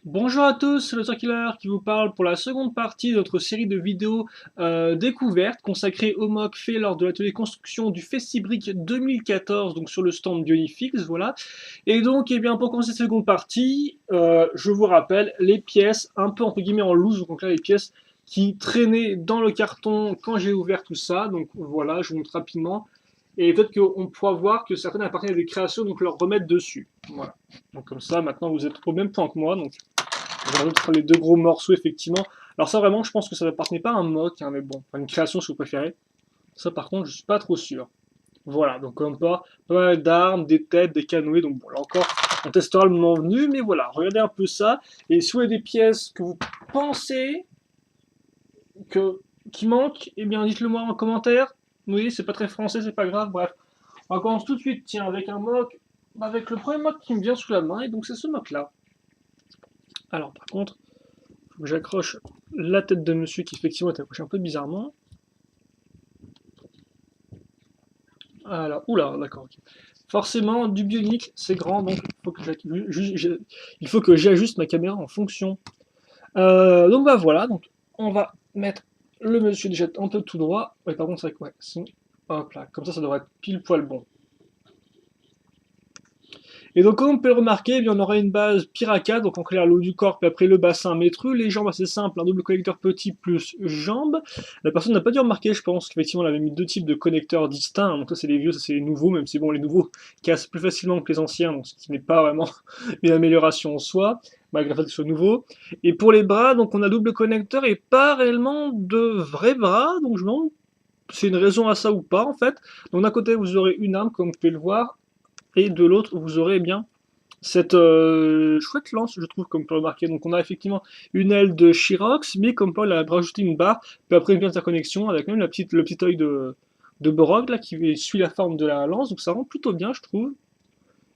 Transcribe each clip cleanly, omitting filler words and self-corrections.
Bonjour à tous, c'est le Killer qui vous parle pour la seconde partie de notre série de vidéos découvertes consacrée aux MOC faits lors de l'atelier construction du Festibrick 2014, donc sur le stand Bionifix, voilà. Et donc, eh bien, pour commencer cette seconde partie, je vous rappelle les pièces un peu entre guillemets en loose, donc là les pièces qui traînaient dans le carton quand j'ai ouvert tout ça, donc voilà, je vous montre rapidement. Et peut-être qu'on pourra voir que certaines appartiennent à des créations, donc leur remettre dessus. Voilà. Donc comme ça, maintenant vous êtes au même point que moi, donc j'enregistre les deux gros morceaux, effectivement. Alors ça, vraiment, je pense que ça n'appartenait pas à un mock, hein, mais bon, enfin, une création si vous préférez. Ça, par contre, je suis pas trop sûr. Voilà, donc comme pas mal d'armes, des têtes, des canoës, donc bon, là encore, on testera le moment venu, mais voilà, regardez un peu ça. Et si vous avez des pièces que vous pensez qui manquent, eh bien, dites-le moi en commentaire. Oui, c'est pas très français, c'est pas grave, bref. On commence tout de suite, tiens, avec un mock, avec le premier mock qui me vient sous la main, et donc c'est ce mock-là. Alors, par contre, faut que j'accroche la tête de monsieur qui effectivement est accrochée un peu bizarrement. Alors, oula, d'accord. Ok. Forcément, du bionique, c'est grand, donc il faut que j'ajuste ma caméra en fonction. Donc bah voilà, donc on va mettre le monsieur déjà un peu tout droit. Ouais, par contre, c'est vrai que ouais, hop là, comme ça devrait être pile poil bon. Et donc, comme on peut le remarquer, eh bien, on aura une base Piraka, donc on crée l'eau du corps, puis après le bassin métru, les jambes assez simple, un double connecteur petit plus jambes. La personne n'a pas dû remarquer, je pense, qu'effectivement, elle avait mis deux types de connecteurs distincts. Donc ça, c'est les vieux, ça, c'est les nouveaux, même si bon, les nouveaux cassent plus facilement que les anciens, donc ce qui n'est pas vraiment une amélioration en soi, malgré le fait qu'ils soient nouveaux. Et pour les bras, donc on a double connecteur et pas réellement de vrais bras, donc je me demande si c'est une raison à ça ou pas, en fait. Donc d'un côté, vous aurez une arme, comme vous pouvez le voir, et de l'autre, vous aurez eh bien cette chouette lance, je trouve, comme on peut remarquer. Donc on a effectivement une aile de Chirox, mais comme Paul a rajouté une barre, puis après une petite interconnexion avec même le petit œil de Borog là, qui suit la forme de la lance, donc ça rend plutôt bien, je trouve.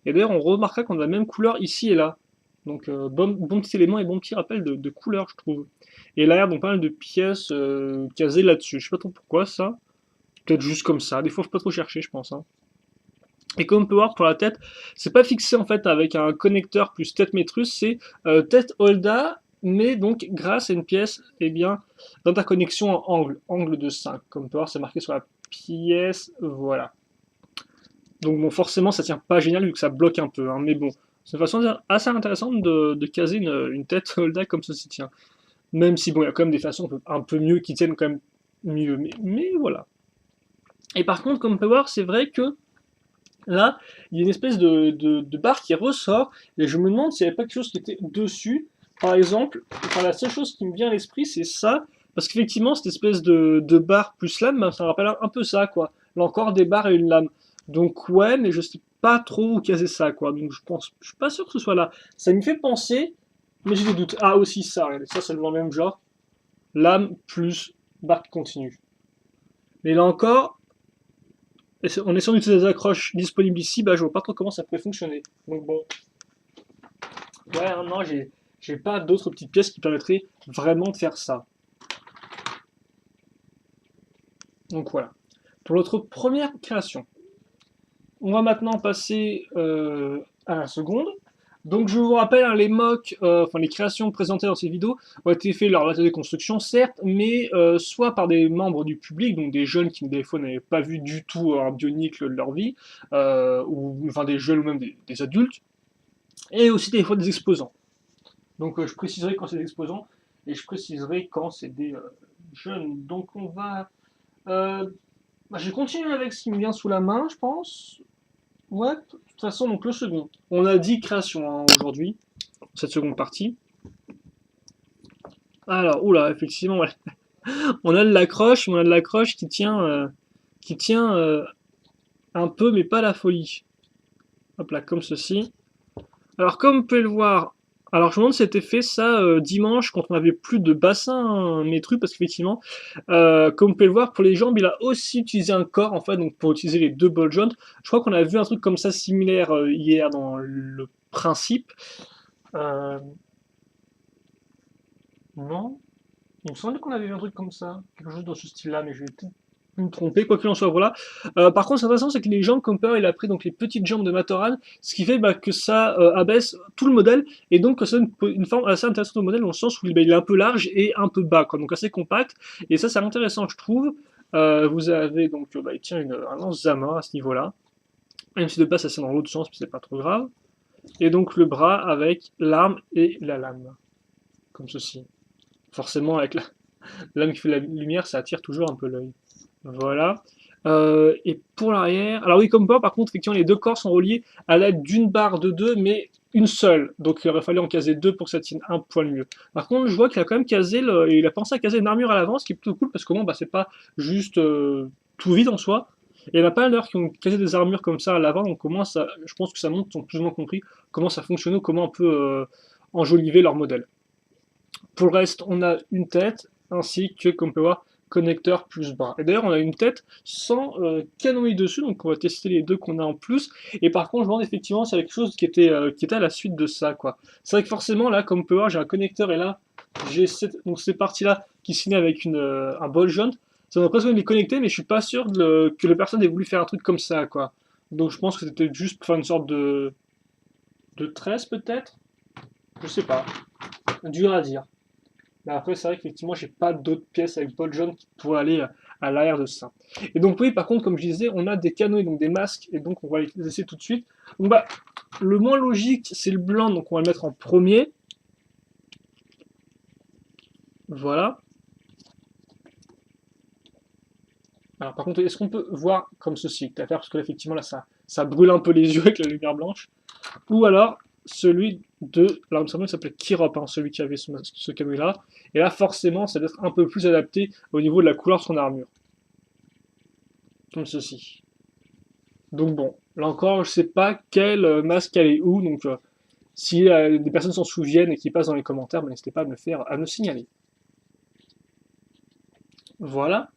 Et d'ailleurs, on remarquera qu'on a la même couleur ici et là. Donc bon petit élément et bon petit rappel de couleur, je trouve. Et l'arrière, donc pas mal de pièces casées là-dessus. Je sais pas trop pourquoi ça. Peut-être juste comme ça. Des fois, faut pas trop chercher, je pense, hein. Et comme on peut voir pour la tête, c'est pas fixé en fait avec un connecteur plus tête Metrus, c'est tête Holda, mais donc grâce à une pièce, eh bien, d'interconnexion en angle de 5. Comme on peut voir, c'est marqué sur la pièce, voilà. Donc bon, forcément, ça tient pas génial vu que ça bloque un peu, hein, mais bon, c'est une façon assez intéressante de caser une tête Holda comme ceci tient. Même si bon, il y a quand même des façons un peu mieux qui tiennent quand même mieux, mais voilà. Et par contre, comme on peut voir, c'est vrai que là, il y a une espèce de barre qui ressort, et je me demande s'il n'y avait pas quelque chose qui était dessus. Par exemple, enfin, la seule chose qui me vient à l'esprit, c'est ça, parce qu'effectivement, cette espèce de barre plus lame, ben, ça me rappelle un peu ça, quoi. Là encore, des barres et une lame. Donc ouais, mais je sais pas trop où caser ça, quoi. Donc je suis pas sûr que ce soit là. Ça me fait penser, mais j'ai des doutes. Ah, aussi ça, regardez, ça c'est le même genre. Lame plus barre continue. Mais là encore, en essayant d'utiliser des accroches disponibles ici, bah, je vois pas trop comment ça pourrait fonctionner. Donc bon, ouais, non, j'ai pas d'autres petites pièces qui permettraient vraiment de faire ça. Donc voilà. Pour notre première création, on va maintenant passer à la seconde. Donc je vous rappelle, hein, les mocks, enfin les créations présentées dans ces vidéos ont été faites lors de l'atelier de construction, certes, mais soit par des membres du public, donc des jeunes qui des fois n'avaient pas vu du tout un bionicle de leur vie, ou enfin des jeunes ou même des adultes, et aussi des fois des exposants. Donc je préciserai quand c'est des exposants et je préciserai quand c'est des jeunes. Donc on va... je vais continuer avec ce qui me vient sous la main, je pense. Ouais, de toute façon, donc le second. On a 10 créations hein, aujourd'hui, cette seconde partie. Alors, oula, effectivement, ouais. On a de l'accroche, mais on a de l'accroche qui tient un peu, mais pas la folie. Hop là, comme ceci. Alors, comme vous pouvez le voir, alors je me demande si c'était fait ça dimanche quand on avait plus de bassin métru, parce qu'effectivement, comme vous pouvez le voir, pour les jambes, il a aussi utilisé un corps, en fait, donc pour utiliser les deux ball joints. Je crois qu'on a vu un truc comme ça similaire hier dans le principe. Euh, non? Il me semblait qu'on avait vu un truc comme ça, quelque chose dans ce style-là, mais je vais peut-être me tromper, quoi qu'il en soit, voilà. Par contre, ce qui est intéressant, c'est que les jambes Comper, il a pris donc les petites jambes de Matoran, ce qui fait bah, que ça abaisse tout le modèle, et donc que ça donne une forme assez intéressante au modèle, dans le sens où bah, il est un peu large et un peu bas, quoi, donc assez compact, et ça, c'est intéressant, je trouve. Vous avez donc, bah, il tient un lance-Zama à ce niveau-là, même si de base, ça c'est dans l'autre sens, mais c'est pas trop grave. Et donc le bras avec l'arme et la lame, comme ceci. Forcément, avec la lame qui fait la lumière, ça attire toujours un peu l'œil. Voilà. Et pour l'arrière, alors oui, comme pas, par contre, effectivement, les deux corps sont reliés à l'aide d'une barre de deux, mais une seule. Donc il aurait fallu en caser deux pour que ça tienne un poil mieux. Par contre, je vois qu'il a quand même casé, il a pensé à caser une armure à l'avant, ce qui est plutôt cool parce que bon, bah, c'est pas juste tout vide en soi. Et il y en a pas d'ailleurs qui ont casé des armures comme ça à l'avant, donc au moins ça, je pense que ça montre, qu'ils ont plus ou moins compris comment ça fonctionne, ou comment on peut enjoliver leur modèle. Pour le reste, on a une tête, ainsi que, comme on peut voir, connecteur plus bras. Et d'ailleurs, on a une tête sans canoë dessus, donc on va tester les deux qu'on a en plus. Et par contre, je me demande effectivement si c'est quelque chose qui était à la suite de ça, quoi. C'est vrai que forcément, là, comme on peut voir, j'ai un connecteur, et là, j'ai donc ces parties-là qui se finissent avec un ball joint. Ça m'a presque les connecter, mais je suis pas sûr que la personne ait voulu faire un truc comme ça, quoi. Donc je pense que c'était juste pour faire une sorte de tresse, peut-être. Je sais pas. Dur à dire. Mais après, c'est vrai qu'effectivement, j'ai pas d'autres pièces avec Paul John qui pourraient aller à l'arrière de ça. Et donc, oui, par contre, comme je disais, on a des canoës, donc des masques, et donc on va les essayer tout de suite. Donc, bah, le moins logique, c'est le blanc, donc on va le mettre en premier. Voilà. Alors, par contre, est-ce qu'on peut voir comme ceci, parce que là, effectivement, là, ça brûle un peu les yeux avec la lumière blanche. Ou alors, celui de. Alors, il me semble que ça s'appelait Kirop, hein, celui qui avait ce canoë-là. Et là, forcément, ça doit être un peu plus adapté au niveau de la couleur de son armure. Comme ceci. Donc bon, là encore, je sais pas quel masque elle est où, donc si des personnes s'en souviennent et qui passent dans les commentaires, bah, n'hésitez pas à me à me signaler. Voilà,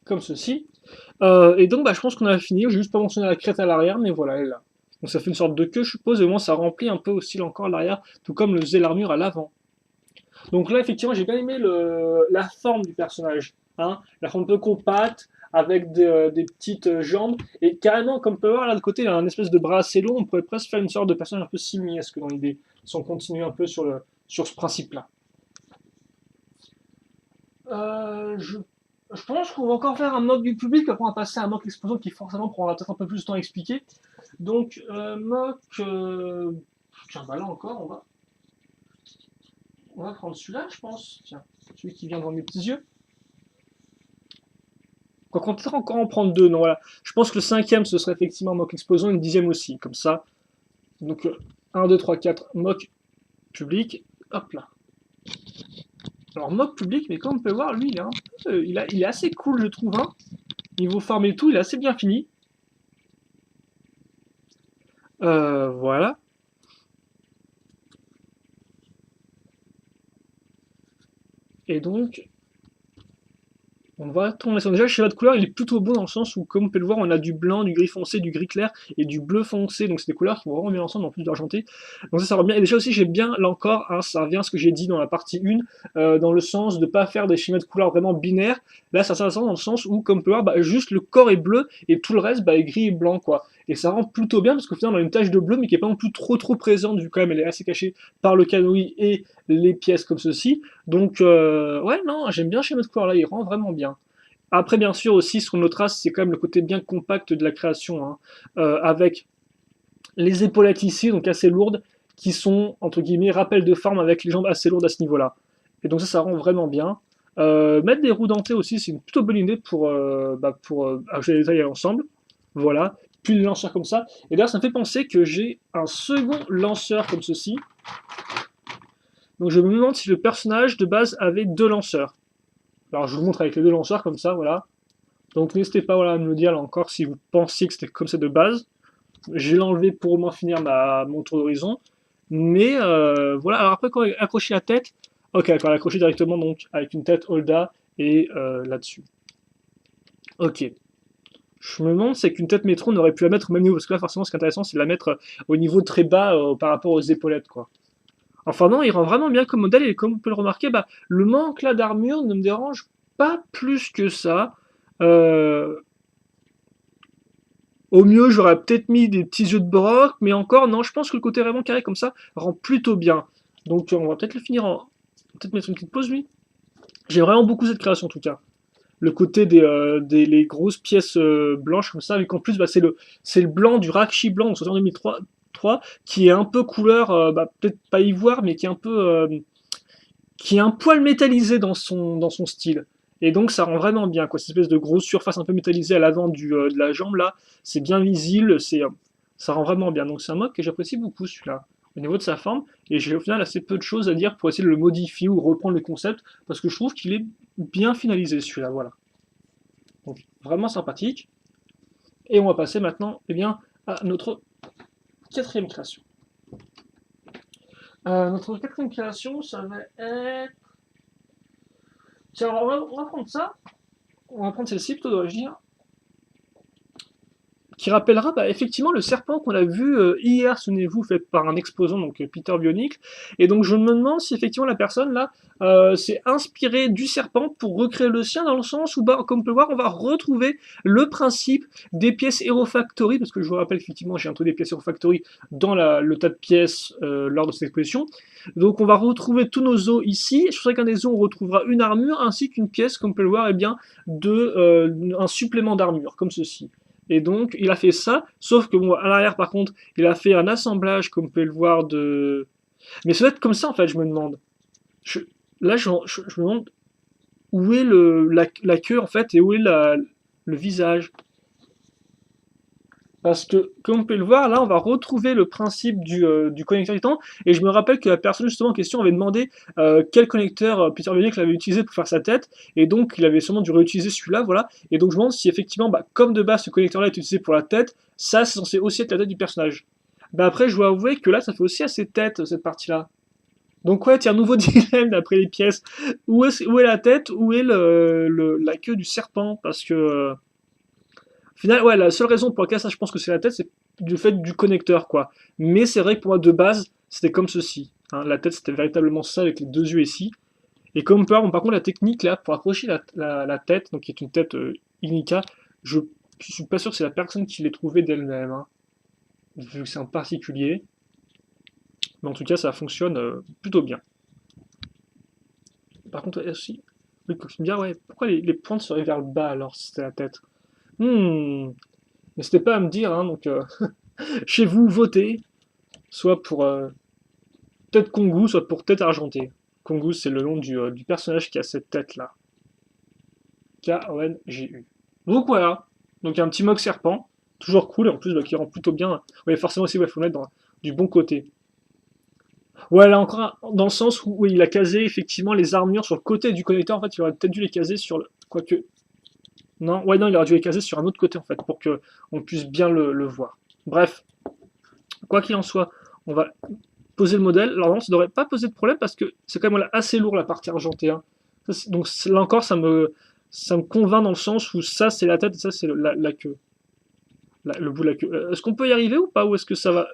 comme ceci. Et donc bah, je pense qu'on a fini, j'ai juste pas mentionné la crête à l'arrière, mais voilà, elle est là. Donc ça fait une sorte de queue, je suppose, et au moins ça remplit un peu aussi encore l'arrière, tout comme le faisait l'armure à l'avant. Donc là, effectivement, j'ai bien aimé la forme du personnage. Hein, la forme un peu compacte, avec des petites jambes. Et carrément, comme on peut voir, là de côté, il a un espèce de bras assez long. On pourrait presque faire une sorte de personnage un peu simiesque dans l'idée, si on continue un peu sur ce principe-là. Je pense qu'on va encore faire un mock du public, après on va passer à un mock explosion qui forcément prendra peut-être un peu plus de temps à expliquer. Donc, mock... Tiens, bah là encore, on va prendre celui-là, je pense. Tiens, celui qui vient devant mes petits yeux. Quoi qu'on peut encore en prendre deux, non, voilà. Je pense que le cinquième, ce serait effectivement mock explosion, et le dixième aussi, comme ça. Donc, 1, 2, 3, 4, mock public. Hop là. Alors, mock public, mais comme on peut voir, lui, il est, il est assez cool, je trouve. Hein. Niveau forme et tout, il est assez bien fini. Voilà. Et donc, on va tourner ça. Déjà, le schéma de couleur, il est plutôt beau dans le sens où, comme on peut le voir, on a du blanc, du gris foncé, du gris clair et du bleu foncé. Donc, c'est des couleurs qui vont vraiment bien ensemble, en plus d'argenté. Donc, ça revient bien. Et déjà aussi, j'ai bien, là encore, hein, ça revient à ce que j'ai dit dans la partie 1, dans le sens de ne pas faire des schémas de couleurs vraiment binaires. Là, ça s'intéressant dans le sens où, comme on peut voir, bah, juste le corps est bleu et tout le reste bah, est gris et blanc, quoi. Et ça rend plutôt bien parce qu'au final, on a une tache de bleu, mais qui est pas non plus trop présente, vu quand même, elle est assez cachée par le canoë et les pièces comme ceci. Donc, ouais, non, j'aime bien le schéma de couleur là, il rend vraiment bien. Après, bien sûr, aussi, ce qu'on notera, c'est quand même le côté bien compact de la création, hein, avec les épaulettes ici, donc assez lourdes, qui sont, entre guillemets, rappel de forme avec les jambes assez lourdes à ce niveau-là. Et donc ça rend vraiment bien. Mettre des roues dentées aussi, c'est une plutôt bonne idée pour ajouter les détails ensemble. Voilà. Puis le lanceur comme ça. Et d'ailleurs, ça me fait penser que j'ai un second lanceur comme ceci. Donc je me demande si le personnage de base avait deux lanceurs. Alors je vous montre avec les deux lanceurs comme ça, voilà. Donc n'hésitez pas voilà, à me le dire là encore si vous pensiez que c'était comme ça de base. Je vais l'enlever pour au moins finir mon tour d'horizon. Mais voilà, alors après quand accrocher la tête, ok, d'accord, l'accrocher directement donc avec une tête Holda et là-dessus. Ok. Je me demande c'est qu'une tête métro on aurait pu la mettre au même niveau, parce que là forcément ce qui est intéressant c'est de la mettre au niveau très bas par rapport aux épaulettes quoi. Enfin non, il rend vraiment bien comme modèle et comme on peut le remarquer, bah, le manque là d'armure ne me dérange pas plus que ça. Au mieux, j'aurais peut-être mis des petits yeux de broc, mais encore, non, je pense que le côté vraiment carré comme ça rend plutôt bien. Donc on va peut-être le finir en... Peut-être mettre une petite pause, lui. J'ai vraiment beaucoup cette création, en tout cas. Le côté des les grosses pièces blanches comme ça, vu qu'en plus, bah, c'est le blanc du Rakshi blanc, donc sorti en 2003, qui est un peu couleur, bah, peut-être pas ivoire, mais qui est un poil métallisé dans son style. Et donc ça rend vraiment bien, quoi. Cette espèce de grosse surface un peu métallisée à l'avant de la jambe là, c'est bien visible, ça rend vraiment bien. Donc c'est un mode que j'apprécie beaucoup celui-là, au niveau de sa forme, et j'ai au final assez peu de choses à dire pour essayer de le modifier ou reprendre le concept, parce que je trouve qu'il est bien finalisé celui-là, voilà. Donc vraiment sympathique. Et on va passer maintenant eh bien, à notre quatrième création. Notre quatrième création, ça va être... Tiens, on va prendre ça. On va prendre celle-ci plutôt, dois-je dire. Qui rappellera bah, effectivement le serpent qu'on a vu hier, souvenez-vous, fait par un exposant, donc Peter Bionic. Et donc je me demande si effectivement la personne là s'est inspirée du serpent pour recréer le sien, dans le sens où, bah, comme on peut voir, on va retrouver le principe des pièces Hero Factory, parce que je vous rappelle effectivement j'ai introduit des pièces Hero Factory dans le tas de pièces lors de cette exposition. Donc on va retrouver tous nos os ici. Sur chacun des os on retrouvera une armure ainsi qu'une pièce, comme on peut le voir, eh bien, un supplément d'armure, comme ceci. Et donc, il a fait ça, sauf que bon, à l'arrière, par contre, il a fait un assemblage, comme vous pouvez le voir, de... Mais ça doit être comme ça, en fait, je me demande. Je, là, je me demande où est la queue, en fait, et où est le visage. Parce que, comme on peut le voir, là, on va retrouver le principe du connecteur Titan. Et je me rappelle que la personne, justement, en question avait demandé quel connecteur Peter Bionic l'avait utilisé pour faire sa tête. Et donc, il avait sûrement dû réutiliser celui-là, voilà. Et donc, je me demande si, effectivement, bah, comme de base, ce connecteur-là est utilisé pour la tête, ça, c'est censé aussi être la tête du personnage. Bah, après, je dois avouer que là, ça fait aussi assez tête, cette partie-là. Donc, ouais, tiens, nouveau dilemme d'après les pièces. Où est la tête? Où est la queue du serpent? Parce que... au final, ouais, la seule raison pour laquelle ça, je pense que c'est la tête, c'est du fait du connecteur, quoi. Mais c'est vrai que pour moi, de base, c'était comme ceci. Hein. La tête, c'était véritablement ça, avec les deux yeux ici. Et comme par, bon, par contre, la technique, là, pour accrocher la tête, donc qui est une tête Inika, je suis pas sûr que c'est la personne qui l'ait trouvée d'elle-même, hein, vu que c'est en particulier. Mais en tout cas, ça fonctionne plutôt bien. Par contre, aussi, oui, bien, ouais, pourquoi les pointes seraient vers le bas, alors, si c'était la tête? N'hésitez pas à me dire, hein, donc chez vous, votez, soit pour tête Kongu, soit pour tête argentée. Kongu, c'est le nom du personnage qui a cette tête-là. K-O-N-G-U. Donc voilà, donc il y a un petit mock serpent, toujours cool, et en plus bah, qui rend plutôt bien. Ouais, forcément aussi, il faut le mettre du bon côté. Ouais, là encore, dans le sens où il a casé effectivement les armures sur le côté du connecteur, en fait, il aurait peut-être dû les caser sur le... Quoique... Non, ouais, non, il aurait dû les caser sur un autre côté, en fait, pour que on puisse bien le voir. Bref, quoi qu'il en soit, on va poser le modèle. Alors non, ça ne devrait pas poser de problème parce que c'est quand même assez lourd la partie argentée. Hein. Donc là encore, ça me convainc dans le sens où ça c'est la tête et ça c'est la queue. Le bout de la queue. Est-ce qu'on peut y arriver ou pas? Ou est-ce que ça va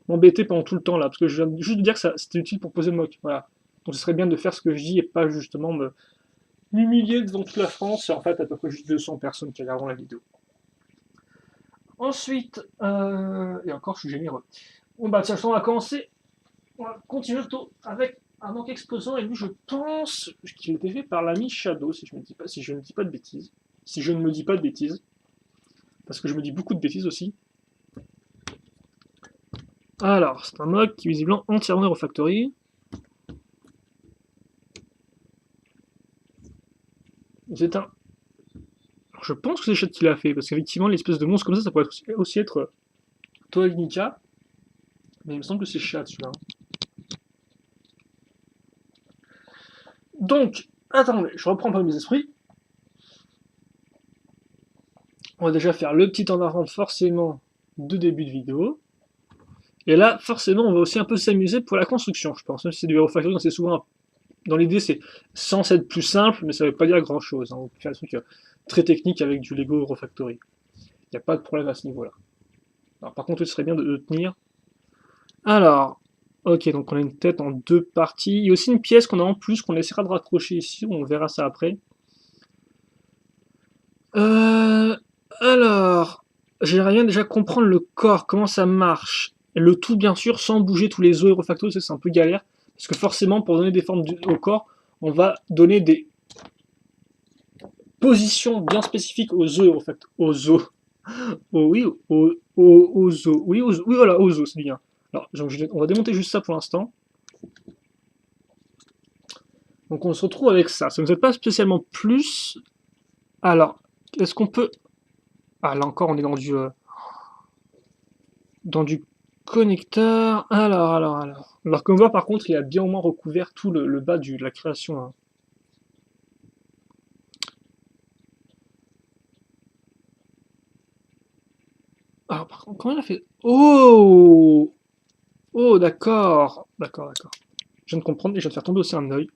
m'embêter pendant tout le temps là? Parce que je viens juste de dire que c'était utile pour poser le mock. Voilà. Donc ce serait bien de faire ce que je dis et pas justement m'humilier devant toute la France et en fait à peu près juste 200 personnes qui regarderont la vidéo. Ensuite, et encore je suis généreux. Bon bah tiens, on va commencer. On va continuer plutôt avec un manque exposant, et lui je pense qu'il était fait par l'ami Shadow, si je ne dis pas de bêtises. Si je ne me dis pas de bêtises. Parce que je me dis beaucoup de bêtises aussi. Alors, c'est un mock qui est visiblement entièrement Hero Factory. C'est un... Je pense que c'est Shad qui l'a fait, parce qu'effectivement l'espèce de monstre comme ça pourrait aussi être Toa Nika. Mais il me semble que c'est Shad celui-là. Donc, attendez, je reprends pas mes esprits. On va déjà faire le petit en avant forcément de début de vidéo. Et là, forcément, on va aussi un peu s'amuser pour la construction, je pense. Même si c'est du Hero Factory, c'est souvent... Dans l'idée, c'est censé être plus simple, mais ça ne veut pas dire grand-chose. Hein. On peut faire des trucs très techniques avec du Lego Hero Factory. Il n'y a pas de problème à ce niveau-là. Alors, par contre, il serait bien de tenir. Alors, ok, donc on a une tête en deux parties. Il y a aussi une pièce qu'on a en plus, qu'on essaiera de raccrocher ici, on verra ça après. Euh, alors, j'aimerais bien déjà comprendre le corps, comment ça marche. Le tout, bien sûr, sans bouger tous les os et refactos, ça, c'est un peu galère. Parce que forcément, pour donner des formes au corps, on va donner des positions bien spécifiques aux os et refactos. Aux os. Oui, aux os. Oui, oui, voilà, aux os, c'est bien. Alors, donc, on va démonter juste ça pour l'instant. Donc, on se retrouve avec ça. Ça ne nous aide pas spécialement plus. Alors, est-ce qu'on peut... Ah, là encore, on est dans du connecteur. Alors, comme on voit, par contre, il a bien au moins recouvert tout le bas de la création, hein. Alors, par contre, comment il a fait? Oh! Oh, d'accord. D'accord, d'accord. Je viens de comprendre et je viens de faire tomber aussi un œil,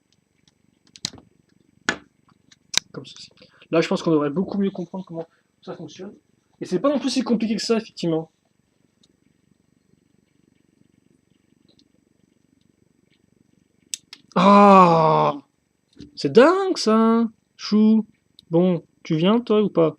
comme ceci. Là, je pense qu'on devrait beaucoup mieux comprendre comment ça fonctionne. Et c'est pas non plus si compliqué que ça, effectivement. Ah! C'est dingue, ça! Chou. Bon, tu viens, toi, ou pas?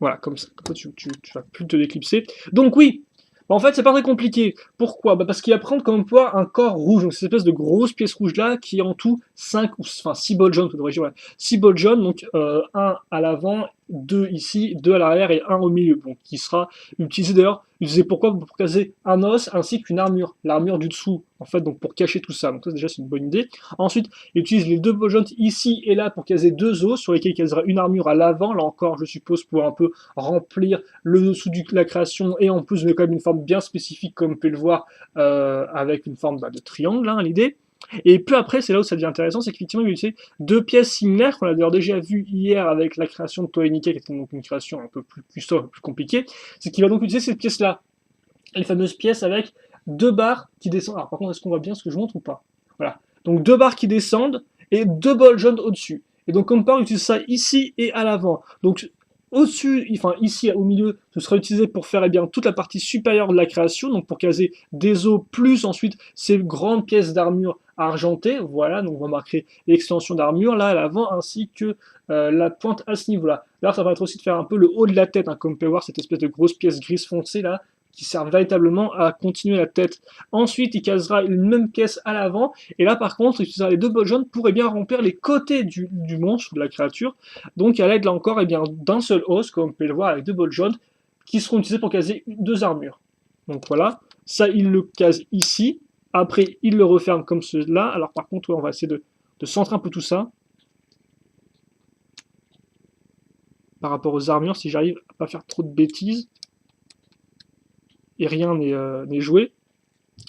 Voilà, comme ça, tu vas plus te déclipser. Donc oui, en fait, c'est pas très compliqué. Pourquoi? Parce qu'il y a prendre comme poids un corps rouge, donc cette espèce de grosse pièce rouge là, qui est en tout 5 ou enfin 6 bols jaunes, faudrait dire, voilà. 6 bols jaunes, donc un à l'avant, deux ici, deux à l'arrière et un au milieu, donc qui sera utilisé d'ailleurs, utilisé pourquoi? Pour caser un os ainsi qu'une armure, l'armure du dessous, en fait, donc pour cacher tout ça. Donc ça déjà c'est une bonne idée. Ensuite, il utilise les deux bols jaunes ici et là pour caser deux os sur lesquels il casera une armure à l'avant, là encore je suppose pour un peu remplir le dessous de la création et en plus donner quand même une forme bien spécifique comme on peut le voir avec une forme de triangle, hein, l'idée. Et puis après, c'est là où ça devient intéressant, c'est qu'effectivement, il utilise deux pièces similaires qu'on a d'ailleurs déjà vu hier avec la création de Toei Nikkei, qui était donc une création un peu plus custom, un peu plus compliquée. C'est qu'il va donc utiliser cette pièce-là, les fameuses pièces avec deux barres qui descendent. Alors par contre, est-ce qu'on voit bien ce que je montre ou pas? Voilà. Donc deux barres qui descendent et deux bols jaunes au-dessus. Et donc comme part, on utilise ça ici et à l'avant. Donc au-dessus, enfin ici au milieu, ce sera utilisé pour faire bien toute la partie supérieure de la création, donc pour caser des os plus ensuite ces grandes pièces d'armure argentées. Voilà, donc on va marquer l'extension d'armure là à l'avant ainsi que la pointe à ce niveau-là. Là, ça va être aussi de faire un peu le haut de la tête, hein, comme on peut voir cette espèce de grosse pièce grise foncée là qui servent véritablement à continuer la tête. Ensuite, il casera une même pièce à l'avant, et là par contre, il utilisera les deux bols jaunes pour bien remplir les côtés du monstre, de la créature, donc à l'aide là encore d'un seul os, comme on peut le voir avec deux bols jaunes, qui seront utilisés pour caser deux armures. Donc voilà, ça il le case ici, après il le referme comme cela, alors par contre ouais, on va essayer de centrer un peu tout ça, par rapport aux armures, si j'arrive à pas faire trop de bêtises, et rien n'est joué.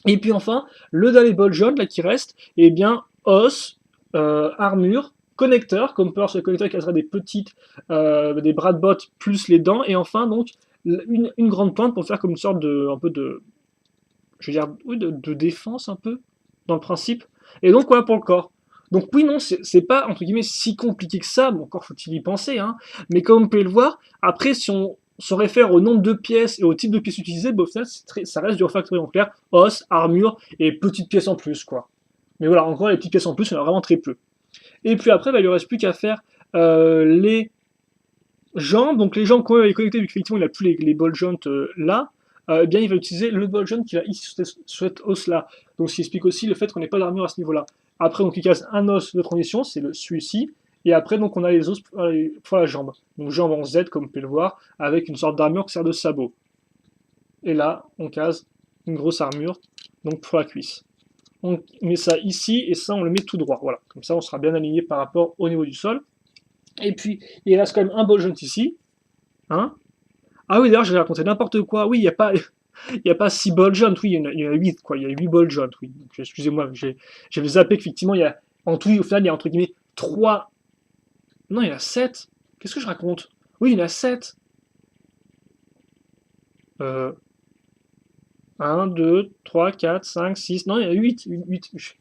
Et puis enfin, le dernier bol jaune là qui reste, eh bien os, armure, connecteur, comme peut avoir ce connecteur qui sera des petites, des bras de botte plus les dents, et enfin donc une grande pointe pour faire comme une sorte de, un peu de, je veux dire, oui, de défense un peu, dans le principe. Et donc voilà pour le corps. Donc oui, non, c'est pas, entre guillemets, si compliqué que ça, bon, encore faut-il y penser, hein, mais comme vous pouvez le voir, après, si on se réfère au nombre de pièces et au type de pièces utilisées, bah, au final, ça reste du refactory en clair, os, armure et petites pièces en plus, quoi. Mais voilà, encore les petites pièces en plus, il y en a vraiment très peu. Et puis après, bah, il ne reste plus qu'à faire les jambes. Donc les jambes, quand il est connecté, vu qu'effectivement il n'a plus les ball joints là, eh bien il va utiliser le ball joint qu'il a ici sur cette os là. Donc ce qui explique aussi le fait qu'on n'ait pas d'armure à ce niveau là. Après donc il casse un os de transition, c'est celui-ci. Et après donc on a les os pour la jambe. Donc jambe en Z comme vous pouvez le voir, avec une sorte d'armure qui sert de sabot. Et là on case une grosse armure, donc pour la cuisse. On met ça ici et ça on le met tout droit. Voilà, comme ça on sera bien aligné par rapport au niveau du sol. Et puis il reste quand même un ball joint ici. Hein. Ah oui, d'ailleurs, j'ai raconté n'importe quoi. Oui, il n'y a pas, il y a pas 6 bols jaunes. Oui, il y en a 8, quoi. Il y a 8 bols jaunes, oui. Excusez-moi, j'avais zappé qu'effectivement, en tout, au final, il y a entre guillemets 3. Non, il y en a 7. Qu'est-ce que je raconte? Oui, il y en a 7. Euh, 1, 2, 3, 4, 5, 6. Non, il y en a 8. 8.